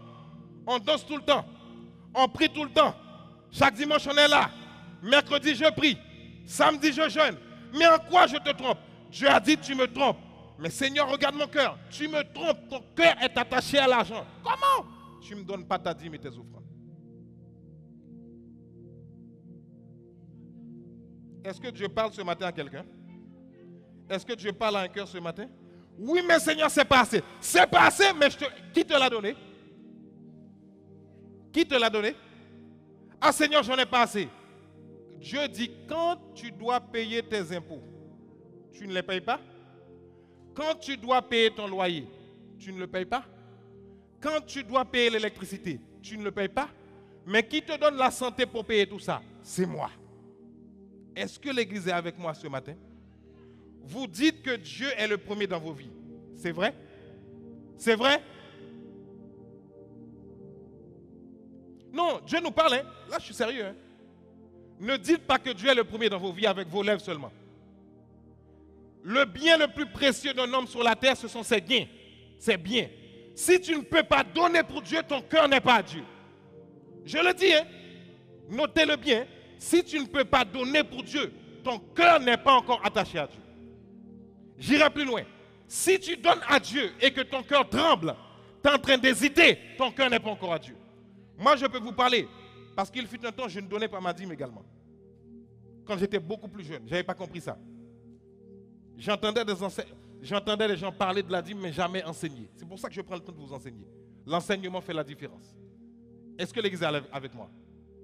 On danse tout le temps. On prie tout le temps. Chaque dimanche, on est là. Mercredi, je prie. Samedi, je jeûne. Mais en quoi je te trompe? Dieu a dit, tu me trompes. Mais Seigneur, regarde mon cœur. Tu me trompes. Ton cœur est attaché à l'argent. Comment? Tu ne me donnes pas ta dîme et tes offrandes. Est-ce que Dieu parle ce matin à quelqu'un? Est-ce que Dieu parle à un cœur ce matin? Oui, mais Seigneur, c'est pas assez. C'est pas assez, mais qui te l'a donné? Qui te l'a donné? Ah Seigneur, j'en ai pas assez. Dieu dit, quand tu dois payer tes impôts, tu ne les payes pas? Quand tu dois payer ton loyer, tu ne le payes pas? Quand tu dois payer l'électricité, tu ne le payes pas? Mais qui te donne la santé pour payer tout ça? C'est moi. Est-ce que l'église est avec moi ce matin? Vous dites que Dieu est le premier dans vos vies. C'est vrai? C'est vrai? Non, Dieu nous parle. Hein? Là, je suis sérieux. Hein? Ne dites pas que Dieu est le premier dans vos vies avec vos lèvres seulement. Le bien le plus précieux d'un homme sur la terre, ce sont ses gains. Ses biens. Si tu ne peux pas donner pour Dieu, ton cœur n'est pas à Dieu. Je le dis, hein? Notez-le bien. Si tu ne peux pas donner pour Dieu, ton cœur n'est pas encore attaché à Dieu. J'irai plus loin. Si tu donnes à Dieu et que ton cœur tremble, tu es en train d'hésiter, ton cœur n'est pas encore à Dieu. Moi, je peux vous parler, parce qu'il fut un temps, je ne donnais pas ma dîme également. Quand j'étais beaucoup plus jeune, je n'avais pas compris ça. J'entendais les gens parler de la dîme, mais jamais enseigner. C'est pour ça que je prends le temps de vous enseigner. L'enseignement fait la différence. Est-ce que l'église est avec moi?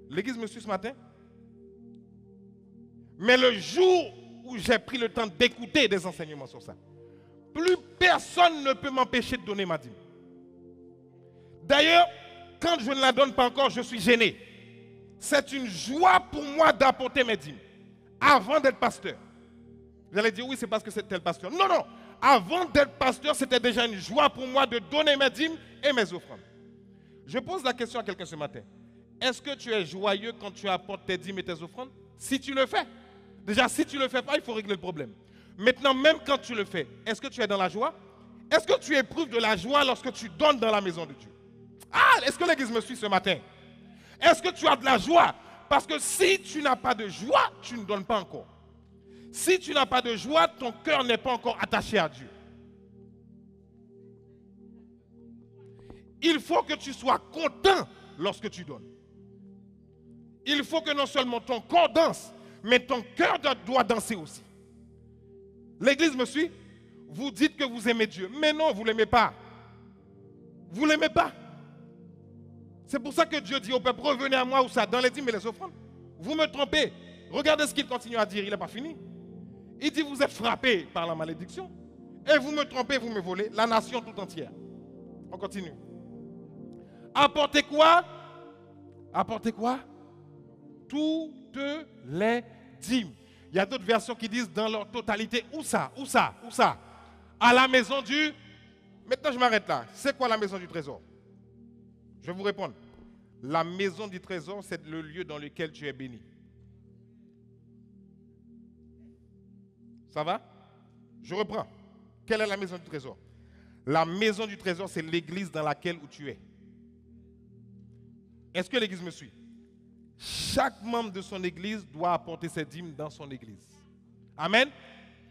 L'église me suit ce matin? Mais le jour où j'ai pris le temps d'écouter des enseignements sur ça, plus personne ne peut m'empêcher de donner ma dîme. D'ailleurs, quand je ne la donne pas encore, je suis gêné. C'est une joie pour moi d'apporter mes dîmes. Avant d'être pasteur. Vous allez dire, oui, c'est parce que c'était le pasteur. Non, non. Avant d'être pasteur, c'était déjà une joie pour moi de donner mes dîmes et mes offrandes. Je pose la question à quelqu'un ce matin. Est-ce que tu es joyeux quand tu apportes tes dîmes et tes offrandes? Si tu le fais. Déjà, si tu ne le fais pas, il faut régler le problème. Maintenant, même quand tu le fais, est-ce que tu es dans la joie? Est-ce que tu éprouves de la joie lorsque tu donnes dans la maison de Dieu? Ah, est-ce que l'église me suit ce matin? Est-ce que tu as de la joie? Parce que si tu n'as pas de joie, tu ne donnes pas encore. Si tu n'as pas de joie, ton cœur n'est pas encore attaché à Dieu. Il faut que tu sois content lorsque tu donnes. Il faut que non seulement ton corps danse, mais ton cœur doit danser aussi. L'église me suit? Vous dites que vous aimez Dieu, mais non, vous ne l'aimez pas. Vous ne l'aimez pas. C'est pour ça que Dieu dit au peuple, revenez à moi, où ça, dans les dîmes et les offrandes. Vous me trompez. Regardez ce qu'il continue à dire, il n'est pas fini. Il dit, vous êtes frappés par la malédiction. Et vous me trompez, vous me volez, la nation tout entière. On continue. Apportez quoi? Apportez quoi? Toutes les dîmes. Il y a d'autres versions qui disent dans leur totalité. Où ça? Où ça? Où ça? À la maison du... Maintenant, je m'arrête là. C'est quoi la maison du trésor? Je vais vous répondre. La maison du trésor, c'est le lieu dans lequel tu es béni. Ça va? Je reprends. Quelle est la maison du trésor? La maison du trésor, c'est l'église dans laquelle où tu es. Est-ce que l'église me suit? Chaque membre de son église doit apporter ses dîmes dans son église. Amen.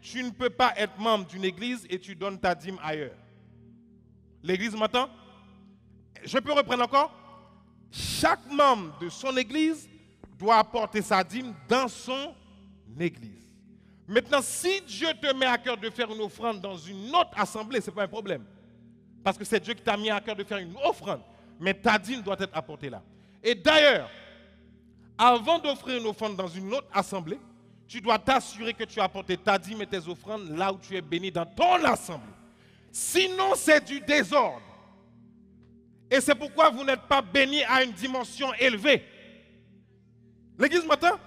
Tu ne peux pas être membre d'une église et tu donnes ta dîme ailleurs. L'église m'entend? Je peux reprendre encore? Chaque membre de son église doit apporter sa dîme dans son église. Maintenant, si Dieu te met à cœur de faire une offrande dans une autre assemblée, ce n'est pas un problème. Parce que c'est Dieu qui t'a mis à cœur de faire une offrande. Mais ta dîme doit être apportée là. Et d'ailleurs, avant d'offrir une offrande dans une autre assemblée, tu dois t'assurer que tu as apporté ta dîme et tes offrandes là où tu es béni dans ton assemblée. Sinon, c'est du désordre. Et c'est pourquoi vous n'êtes pas béni à une dimension élevée. L'église m'entend?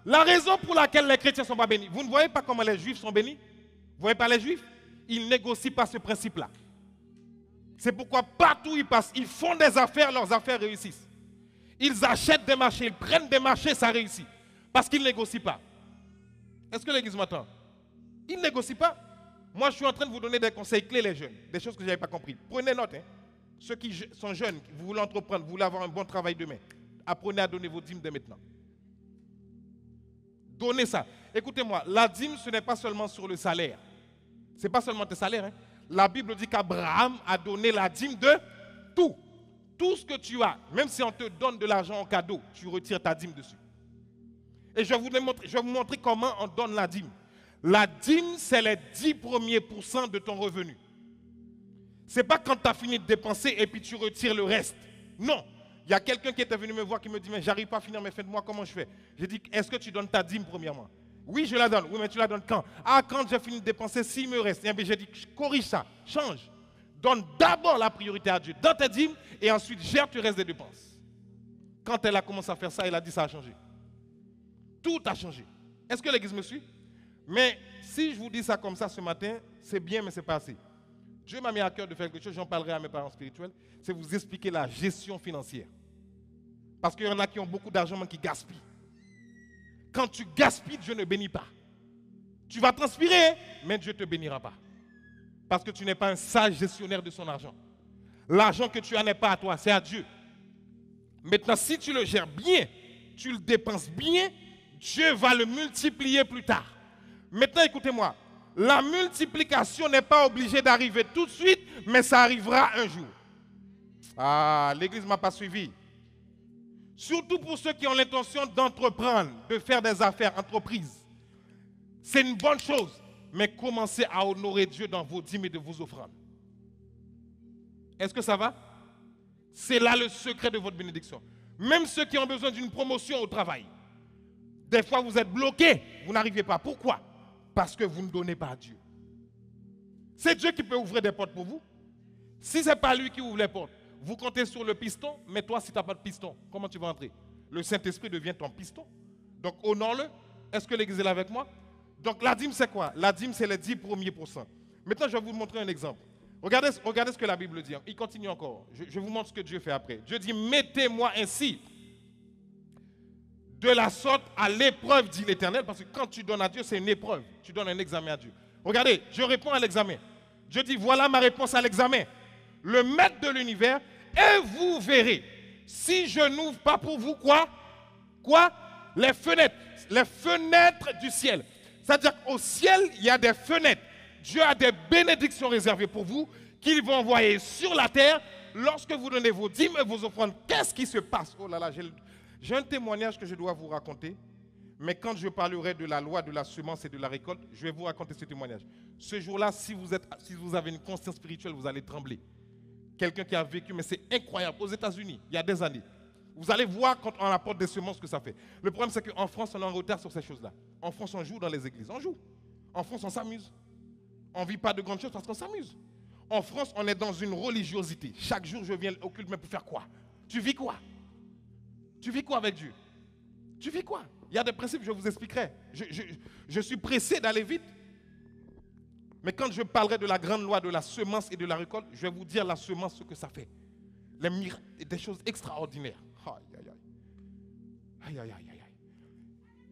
La raison pour laquelle les chrétiens ne sont pas bénis, vous ne voyez pas comment les juifs sont bénis? Vous ne voyez pas les juifs? Ils négocient pas ce principe-là. C'est pourquoi partout où ils passent, ils font des affaires, leurs affaires réussissent. Ils achètent des marchés, ils prennent des marchés, ça réussit. Parce qu'ils ne négocient pas. Est-ce que l'église m'entend? Ils ne négocient pas. Moi, je suis en train de vous donner des conseils clés, les jeunes. Des choses que je n'avais pas compris. Prenez note. Hein. Ceux qui sont jeunes, vous voulez entreprendre, vous voulez avoir un bon travail demain. Apprenez à donner vos dîmes dès maintenant. Donnez ça. Écoutez-moi, la dîme, ce n'est pas seulement sur le salaire. Ce n'est pas seulement tes salaires. Hein. La Bible dit qu'Abraham a donné la dîme de tout. Tout ce que tu as, même si on te donne de l'argent en cadeau, tu retires ta dîme dessus. Et je vais vous montrer comment on donne la dîme. La dîme, c'est les 10 premiers pourcents de ton revenu. Ce n'est pas quand tu as fini de dépenser et puis tu retires le reste. Non. Il y a quelqu'un qui était venu me voir qui me dit, mais j'arrive pas à finir mes fins de mois, comment je fais? J'ai dit, est-ce que tu donnes ta dîme premièrement? Oui, je la donne. Oui, mais tu la donnes quand? Ah, quand j'ai fini de dépenser, s'il me reste. J'ai dit, corrige ça, change. Donne d'abord la priorité à Dieu dans tes dîmes et ensuite gère le reste des dépenses. Quand elle a commencé à faire ça, elle a dit, ça a changé. Tout a changé. Est-ce que l'église me suit? Mais si je vous dis ça comme ça ce matin, c'est bien, mais ce n'est pas assez. Dieu m'a mis à cœur de faire quelque chose, j'en parlerai à mes parents spirituels, c'est vous expliquer la gestion financière. Parce qu'il y en a qui ont beaucoup d'argent, mais qui gaspillent. Quand tu gaspilles, Dieu ne bénit pas. Tu vas transpirer, mais Dieu ne te bénira pas. Parce que tu n'es pas un sage gestionnaire de son argent. L'argent que tu as n'est pas à toi, c'est à Dieu. Maintenant, si tu le gères bien, tu le dépenses bien, Dieu va le multiplier plus tard. Maintenant, écoutez-moi. La multiplication n'est pas obligée d'arriver tout de suite, mais ça arrivera un jour. Ah, l'église ne m'a pas suivi. Surtout pour ceux qui ont l'intention d'entreprendre, de faire des affaires, entreprises. C'est une bonne chose, mais commencez à honorer Dieu dans vos dîmes et de vos offrandes. Est-ce que ça va? C'est là le secret de votre bénédiction. Même ceux qui ont besoin d'une promotion au travail. Des fois, vous êtes bloqués, vous n'arrivez pas. Pourquoi? Parce que vous ne donnez pas à Dieu. C'est Dieu qui peut ouvrir des portes pour vous. Si ce n'est pas lui qui ouvre les portes, vous comptez sur le piston, mais toi, si tu n'as pas de piston, comment tu vas entrer? Le Saint-Esprit devient ton piston. Donc, honore-le. Est-ce que l'église est là avec moi? Donc, la dîme, c'est quoi? La dîme, c'est les 10 premiers pourcents. Maintenant, je vais vous montrer un exemple. Regardez ce que la Bible dit. Il continue encore. Je vous montre ce que Dieu fait après. Dieu dit, mettez-moi ainsi de la sorte à l'épreuve, dit l'Éternel, parce que quand tu donnes à Dieu, c'est une épreuve. Tu donnes un examen à Dieu. Regardez, je réponds à l'examen. Dieu dit, voilà ma réponse à l'examen. Le maître de l'univers, et vous verrez, si je n'ouvre pas pour vous quoi? Les fenêtres du ciel. C'est-à-dire qu'au ciel, il y a des fenêtres. Dieu a des bénédictions réservées pour vous qu'il va envoyer sur la terre. Lorsque vous donnez vos dîmes et vos offrandes, qu'est-ce qui se passe? Oh là là, j'ai un témoignage que je dois vous raconter. Mais quand je parlerai de la loi de la semence et de la récolte, je vais vous raconter ce témoignage. Ce jour-là, si vous avez une conscience spirituelle, vous allez trembler. Quelqu'un qui a vécu, mais c'est incroyable, aux États-Unis, il y a des années. Vous allez voir quand on apporte des semences ce que ça fait. Le problème, c'est qu'en France, on est en retard sur ces choses-là. En France, on joue dans les églises. On joue. En France, on s'amuse. On ne vit pas de grandes choses parce qu'on s'amuse. En France, on est dans une religiosité. Chaque jour, je viens au culte, mais pour faire quoi? Tu vis quoi? Tu vis quoi avec Dieu? Tu vis quoi? Il y a des principes, je vous expliquerai. Je suis pressé d'aller vite. Mais quand je parlerai de la grande loi de la semence et de la récolte, je vais vous dire la semence, ce que ça fait. Les miracles, des choses extraordinaires. Aïe, aïe, aïe. Aïe, aïe, aïe, aïe.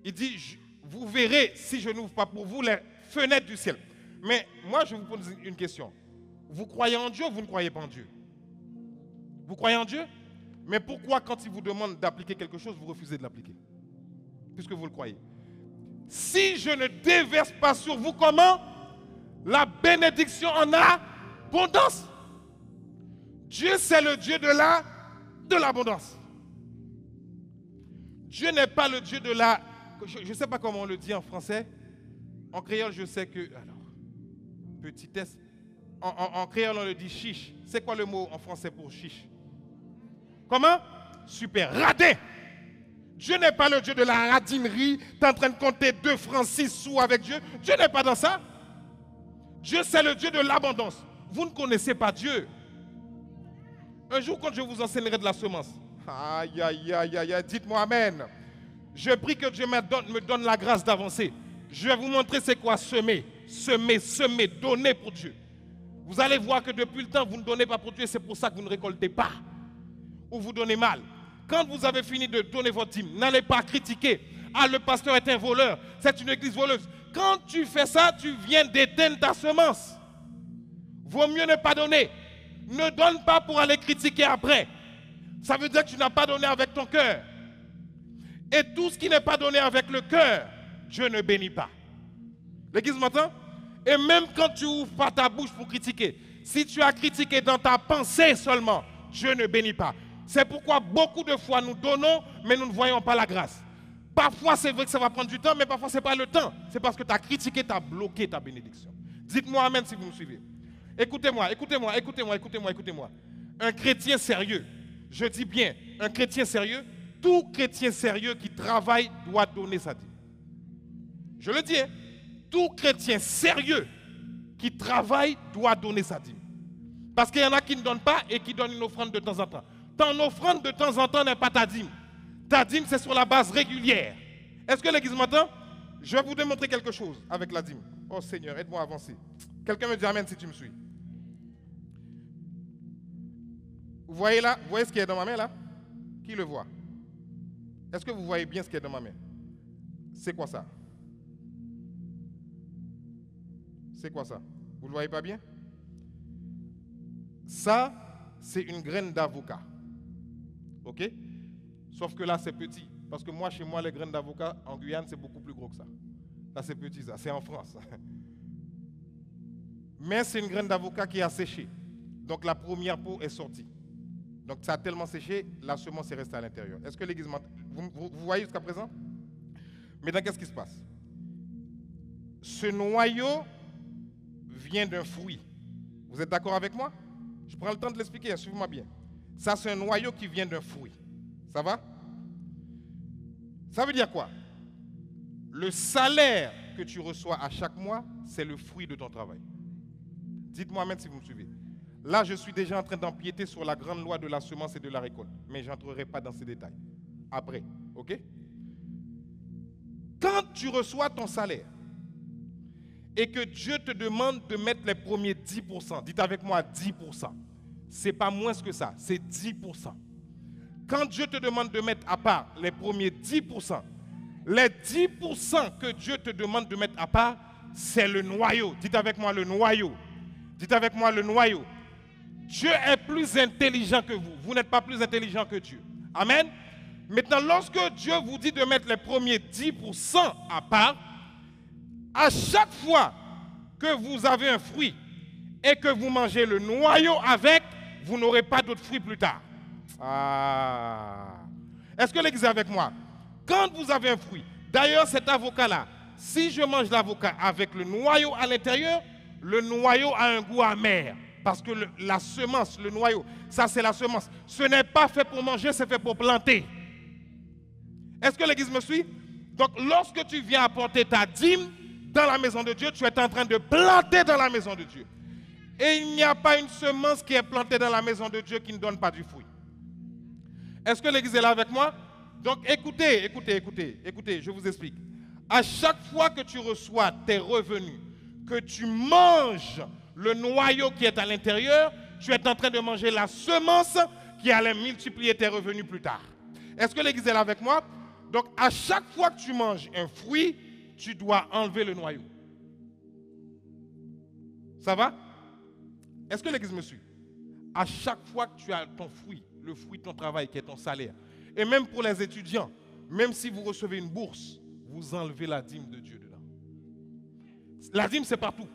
Il dit, vous verrez, si je n'ouvre pas pour vous, les fenêtres du ciel. Mais moi, je vous pose une question. Vous croyez en Dieu ou vous ne croyez pas en Dieu? Vous croyez en Dieu? Mais pourquoi, quand il vous demande d'appliquer quelque chose, vous refusez de l'appliquer? Puisque vous le croyez. Si je ne déverse pas sur vous, comment? La bénédiction en abondance. Dieu, c'est le Dieu de l'abondance. Dieu n'est pas le Dieu de la... Je ne sais pas comment on le dit en français. En créole, je sais que... Alors, petitesse. En créole, on le dit chiche. C'est quoi le mot en français pour chiche? Comment? Super. Radin. Dieu n'est pas le Dieu de la radinerie. Tu es en train de compter 2 francs 6 sous avec Dieu. Dieu n'est pas dans ça. Dieu, c'est le Dieu de l'abondance. Vous ne connaissez pas Dieu. Un jour, quand je vous enseignerai de la semence, aïe, aïe, aïe, aïe, dites-moi amen. Je prie que Dieu me donne la grâce d'avancer. Je vais vous montrer c'est quoi semer, donner pour Dieu. Vous allez voir que depuis le temps, vous ne donnez pas pour Dieu, c'est pour ça que vous ne récoltez pas. Ou vous donnez mal. Quand vous avez fini de donner votre dîme, n'allez pas critiquer. Ah, le pasteur est un voleur, c'est une église voleuse. Quand tu fais ça, tu viens d'éteindre ta semence. Vaut mieux ne pas donner. Ne donne pas pour aller critiquer après. Ça veut dire que tu n'as pas donné avec ton cœur. Et tout ce qui n'est pas donné avec le cœur, Dieu ne bénit pas. L'église m'entend? Et même quand tu ouvres pas ta bouche pour critiquer, si tu as critiqué dans ta pensée seulement, Dieu ne bénit pas. C'est pourquoi beaucoup de fois nous donnons, mais nous ne voyons pas la grâce. Parfois, c'est vrai que ça va prendre du temps, mais parfois, ce n'est pas le temps. C'est parce que tu as critiqué, tu as bloqué ta bénédiction. Dites-moi amen si vous me suivez. Écoutez-moi. Un chrétien sérieux, je dis bien, un chrétien sérieux, tout chrétien sérieux qui travaille doit donner sa dîme. Je le dis, hein, tout chrétien sérieux qui travaille doit donner sa dîme. Parce qu'il y en a qui ne donnent pas et qui donnent une offrande de temps en temps. Ton offrande de temps en temps n'est pas ta dîme. Ta dîme, c'est sur la base régulière. Est-ce que l'église m'entend? Je vais vous démontrer quelque chose avec la dîme. Oh Seigneur, aide-moi à avancer. Quelqu'un me dit amen si tu me suis. Vous voyez là, vous voyez ce qui est dans ma main là? Qui le voit? Est-ce que vous voyez bien ce qui est dans ma main? C'est quoi ça? C'est quoi ça? Vous ne le voyez pas bien? Ça, c'est une graine d'avocat. OK? Sauf que là, c'est petit. Parce que moi, chez moi, les graines d'avocat, en Guyane, c'est beaucoup plus gros que ça. Là, c'est petit, ça. C'est en France. Mais c'est une graine d'avocat qui a séché. Donc la première peau est sortie. Donc ça a tellement séché, la semence est restée à l'intérieur. Est-ce que l'église vous voyez jusqu'à présent? Maintenant, qu'est-ce qui se passe? Ce noyau vient d'un fruit. Vous êtes d'accord avec moi? Je prends le temps de l'expliquer, suivez-moi bien. Ça, c'est un noyau qui vient d'un fruit. Ça va? Ça veut dire quoi? Le salaire que tu reçois à chaque mois, c'est le fruit de ton travail. Dites-moi même si vous me suivez. Là, je suis déjà en train d'empiéter sur la grande loi de la semence et de la récolte. Mais je n'entrerai pas dans ces détails. Après, ok? Quand tu reçois ton salaire et que Dieu te demande de mettre les premiers 10%, dites avec moi 10%. Ce n'est pas moins que ça, c'est 10%. Quand Dieu te demande de mettre à part les premiers 10%, les 10% que Dieu te demande de mettre à part, c'est le noyau. Dites avec moi le noyau. Dites avec moi le noyau. Dieu est plus intelligent que vous. Vous n'êtes pas plus intelligent que Dieu. Amen. Maintenant, lorsque Dieu vous dit de mettre les premiers 10% à part, à chaque fois que vous avez un fruit et que vous mangez le noyau avec, vous n'aurez pas d'autres fruits plus tard. Ah. Est-ce que l'église est avec moi? Quand vous avez un fruit, d'ailleurs cet avocat-là, si je mange l'avocat avec le noyau à l'intérieur, le noyau a un goût amer. Parce que la semence, le noyau, ça c'est la semence. Ce n'est pas fait pour manger, c'est fait pour planter. Est-ce que l'église me suit? Donc lorsque tu viens apporter ta dîme dans la maison de Dieu, tu es en train de planter dans la maison de Dieu. Et il n'y a pas une semence qui est plantée dans la maison de Dieu qui ne donne pas du fruit. Est-ce que l'église est là avec moi? Donc écoutez, je vous explique. À chaque fois que tu reçois tes revenus, que tu manges le noyau qui est à l'intérieur, tu es en train de manger la semence qui allait multiplier tes revenus plus tard. Est-ce que l'église est là avec moi? Donc à chaque fois que tu manges un fruit, tu dois enlever le noyau. Ça va? Est-ce que l'église me suit? À chaque fois que tu as ton fruit, le fruit de ton travail qui est ton salaire, et même pour les étudiants, même si vous recevez une bourse, vous enlevez la dîme de Dieu dedans. La dîme, c'est partout.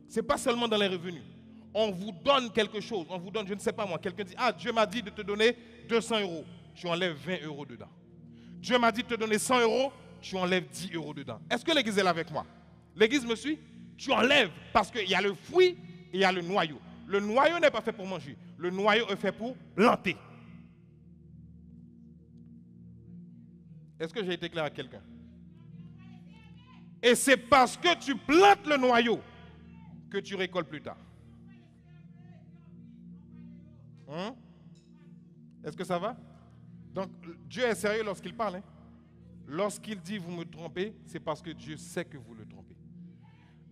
Ce n'est pas seulement dans les revenus. On vous donne quelque chose, on vous donne, je ne sais pas moi, quelqu'un dit, ah, Dieu m'a dit de te donner 200 euros, tu enlèves 20 euros dedans. Dieu m'a dit de te donner 100 euros, tu enlèves 10 euros dedans. Est-ce que l'église est là avec moi? L'église me suit? Tu enlèves parce qu'il y a le fruit et il y a le noyau. Le noyau n'est pas fait pour manger, le noyau est fait pour planter. Est-ce que j'ai été clair à quelqu'un? Et c'est parce que tu plantes le noyau que tu récoltes plus tard. Est-ce que ça va? Donc, Dieu est sérieux lorsqu'il parle. Hein? Lorsqu'il dit vous me trompez, c'est parce que Dieu sait que vous le trompez.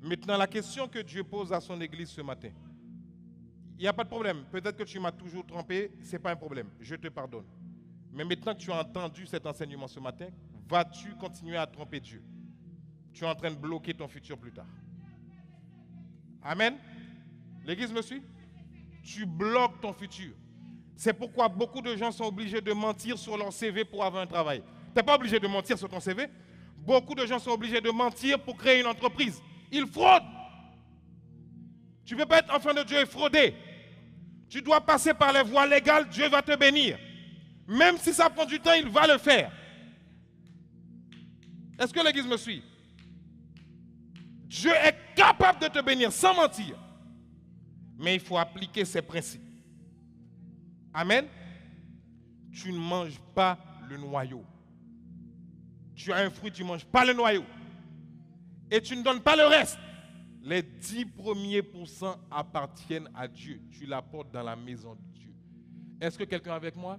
Maintenant, la question que Dieu pose à son église ce matin, il n'y a pas de problème. Peut-être que tu m'as toujours trompé, ce n'est pas un problème. Je te pardonne. Mais maintenant que tu as entendu cet enseignement ce matin, vas-tu continuer à tromper Dieu? Tu es en train de bloquer ton futur plus tard. Amen. L'église me suit? Tu bloques ton futur. C'est pourquoi beaucoup de gens sont obligés de mentir sur leur CV pour avoir un travail. Tu n'es pas obligé de mentir sur ton CV. Beaucoup de gens sont obligés de mentir pour créer une entreprise. Ils fraudent. Tu ne peux pas être enfant de Dieu et frauder. Tu dois passer par les voies légales, Dieu va te bénir. Même si ça prend du temps, il va le faire. Est-ce que l'église me suit? Dieu est capable de te bénir sans mentir. Mais il faut appliquer ses principes. Amen. Tu ne manges pas le noyau. Tu as un fruit, tu ne manges pas le noyau. Et tu ne donnes pas le reste. Les 10 premiers pourcents appartiennent à Dieu. Tu l'apportes dans la maison de Dieu. Est-ce que quelqu'un est avec moi?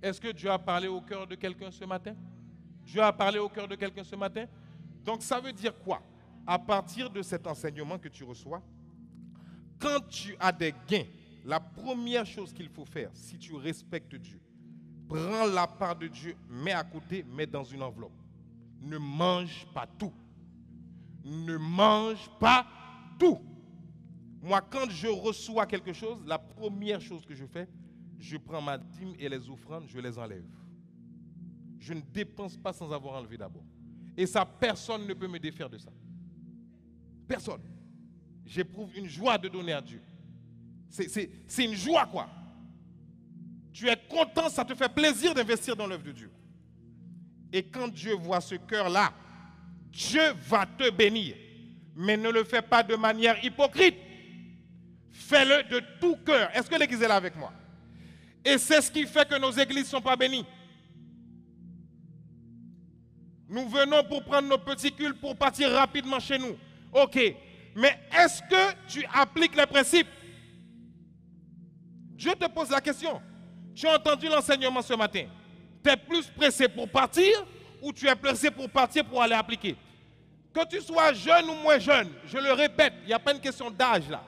Est-ce que Dieu a parlé au cœur de quelqu'un ce matin? Dieu a parlé au cœur de quelqu'un ce matin? Donc ça veut dire quoi? À partir de cet enseignement que tu reçois, quand tu as des gains, la première chose qu'il faut faire, si tu respectes Dieu, prends la part de Dieu, mets à côté, mets dans une enveloppe. Ne mange pas tout. Ne mange pas tout. Moi, quand je reçois quelque chose, la première chose que je fais, je prends ma dîme et les offrandes, je les enlève. Je ne dépense pas sans avoir enlevé d'abord. Et ça, personne ne peut me défaire de ça. Personne. J'éprouve une joie de donner à Dieu. C'est une joie, quoi. Tu es content, ça te fait plaisir d'investir dans l'œuvre de Dieu. Et quand Dieu voit ce cœur-là, Dieu va te bénir. Mais ne le fais pas de manière hypocrite. Fais-le de tout cœur. Est-ce que l'église est là avec moi? Et c'est ce qui fait que nos églises ne sont pas bénies. Nous venons pour prendre nos petits cultes pour partir rapidement chez nous. Ok. Mais est-ce que tu appliques les principes? Dieu te pose la question. Tu as entendu l'enseignement ce matin. Tu es plus pressé pour partir ou tu es pressé pour partir pour aller appliquer? Que tu sois jeune ou moins jeune, je le répète, il n'y a pas une question d'âge là.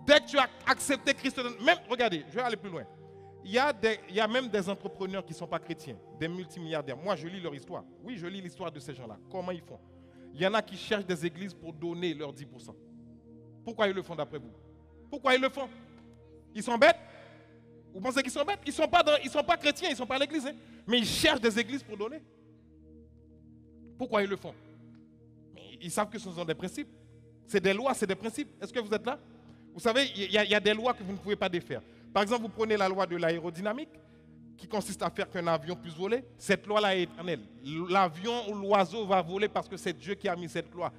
Dès que tu as accepté Christ, même, regardez, je vais aller plus loin. Il y a même des entrepreneurs qui ne sont pas chrétiens, des multimilliardaires. Moi, je lis leur histoire. Oui, je lis l'histoire de ces gens-là. Comment ils font? Il y en a qui cherchent des églises pour donner leurs 10%. Pourquoi ils le font d'après vous? Pourquoi ils le font? Ils sont bêtes? Vous pensez qu'ils sont bêtes? Ils ne sont pas chrétiens, ils ne sont pas à l'église. Hein? Mais ils cherchent des églises pour donner. Pourquoi ils le font? Mais ils savent que ce sont des principes. C'est des lois, c'est des principes. Est-ce que vous êtes là? Vous savez, il y a des lois que vous ne pouvez pas défaire. Par exemple, vous prenez la loi de l'aérodynamique, qui consiste à faire qu'un avion puisse voler. Cette loi-là est éternelle. L'avion ou l'oiseau va voler parce que c'est Dieu qui a mis cette loi.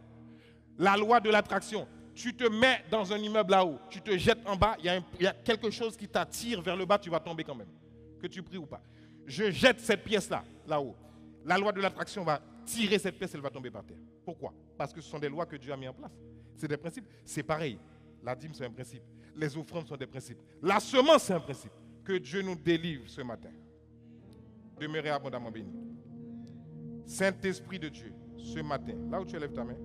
La loi de l'attraction. Tu te mets dans un immeuble là-haut, tu te jettes en bas, il y a quelque chose qui t'attire vers le bas, tu vas tomber quand même. Que tu pries ou pas. Je jette cette pièce-là, là-haut. La loi de l'attraction va tirer cette pièce, elle va tomber par terre. Pourquoi? Parce que ce sont des lois que Dieu a mis en place. C'est des principes. C'est pareil. La dîme, c'est un principe. Les offrandes sont des principes. La semence, c'est un principe. Que Dieu nous délivre ce matin. Demeurez abondamment bénis. Saint-Esprit de Dieu, ce matin, là où tu élèves ta main,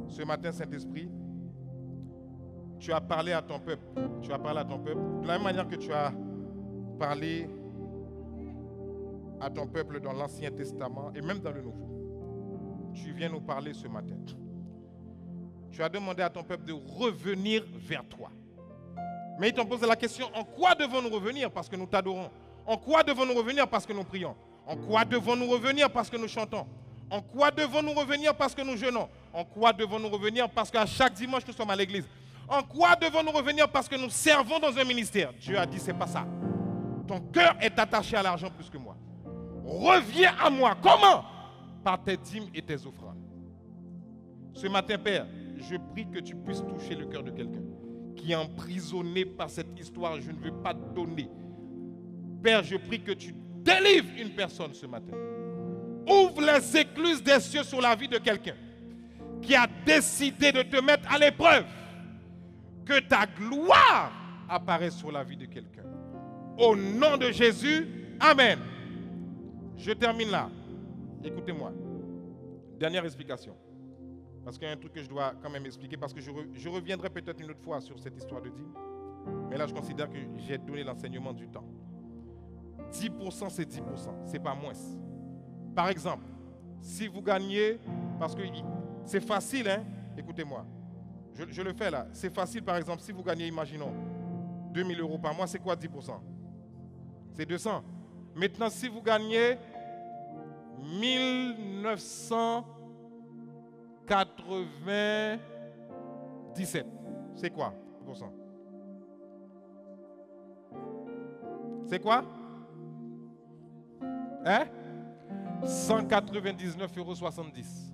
ce matin, Saint-Esprit, tu as parlé à ton peuple. Tu as parlé à ton peuple. De la même manière que tu as parlé à ton peuple dans l'Ancien Testament et même dans le Nouveau. Tu viens nous parler ce matin. Tu as demandé à ton peuple de revenir vers toi. Mais il t'en pose la question, en quoi devons-nous revenir parce que nous t'adorons? En quoi devons-nous revenir parce que nous prions? En quoi devons-nous revenir parce que nous chantons? En quoi devons-nous revenir parce que nous jeûnons? En quoi devons-nous revenir parce qu'à chaque dimanche nous sommes à l'église? En quoi devons-nous revenir parce que nous servons dans un ministère? Dieu a dit, c'est pas ça. Ton cœur est attaché à l'argent plus que moi. Reviens à moi. Comment? Par tes dîmes et tes offrandes. Ce matin, Père, je prie que tu puisses toucher le cœur de quelqu'un qui est emprisonné par cette histoire. Je ne veux pas te donner. Père, je prie que tu délivres une personne ce matin. Ouvre les écluses des cieux sur la vie de quelqu'un qui a décidé de te mettre à l'épreuve. Que ta gloire apparaisse sur la vie de quelqu'un. Au nom de Jésus, Amen. Je termine là. Écoutez-moi. Dernière explication. Parce qu'il y a un truc que je dois quand même expliquer, parce que je reviendrai peut-être une autre fois sur cette histoire de dîme. Mais là, je considère que j'ai donné l'enseignement du temps. 10%, c'est 10%, c'est pas moins. Par exemple, si vous gagnez, parce que c'est facile, hein, écoutez-moi, je le fais là, c'est facile par exemple, si vous gagnez, imaginons, 2 000 € par mois, c'est quoi 10%? C'est 200. Maintenant, si vous gagnez 1997, c'est quoi 10%? C'est quoi? Hein? 199,70 €.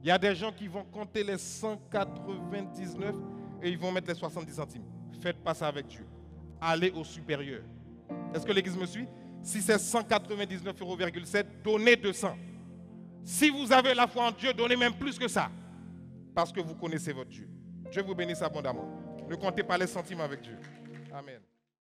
Il y a des gens qui vont compter les 199 et ils vont mettre les 70 centimes. Faites pas ça avec Dieu. Allez au supérieur. Est-ce que l'église me suit? Si c'est 199,7 €, donnez 200. Si vous avez la foi en Dieu, donnez même plus que ça. Parce que vous connaissez votre Dieu. Dieu vous bénisse abondamment. Ne comptez pas les centimes avec Dieu. Amen.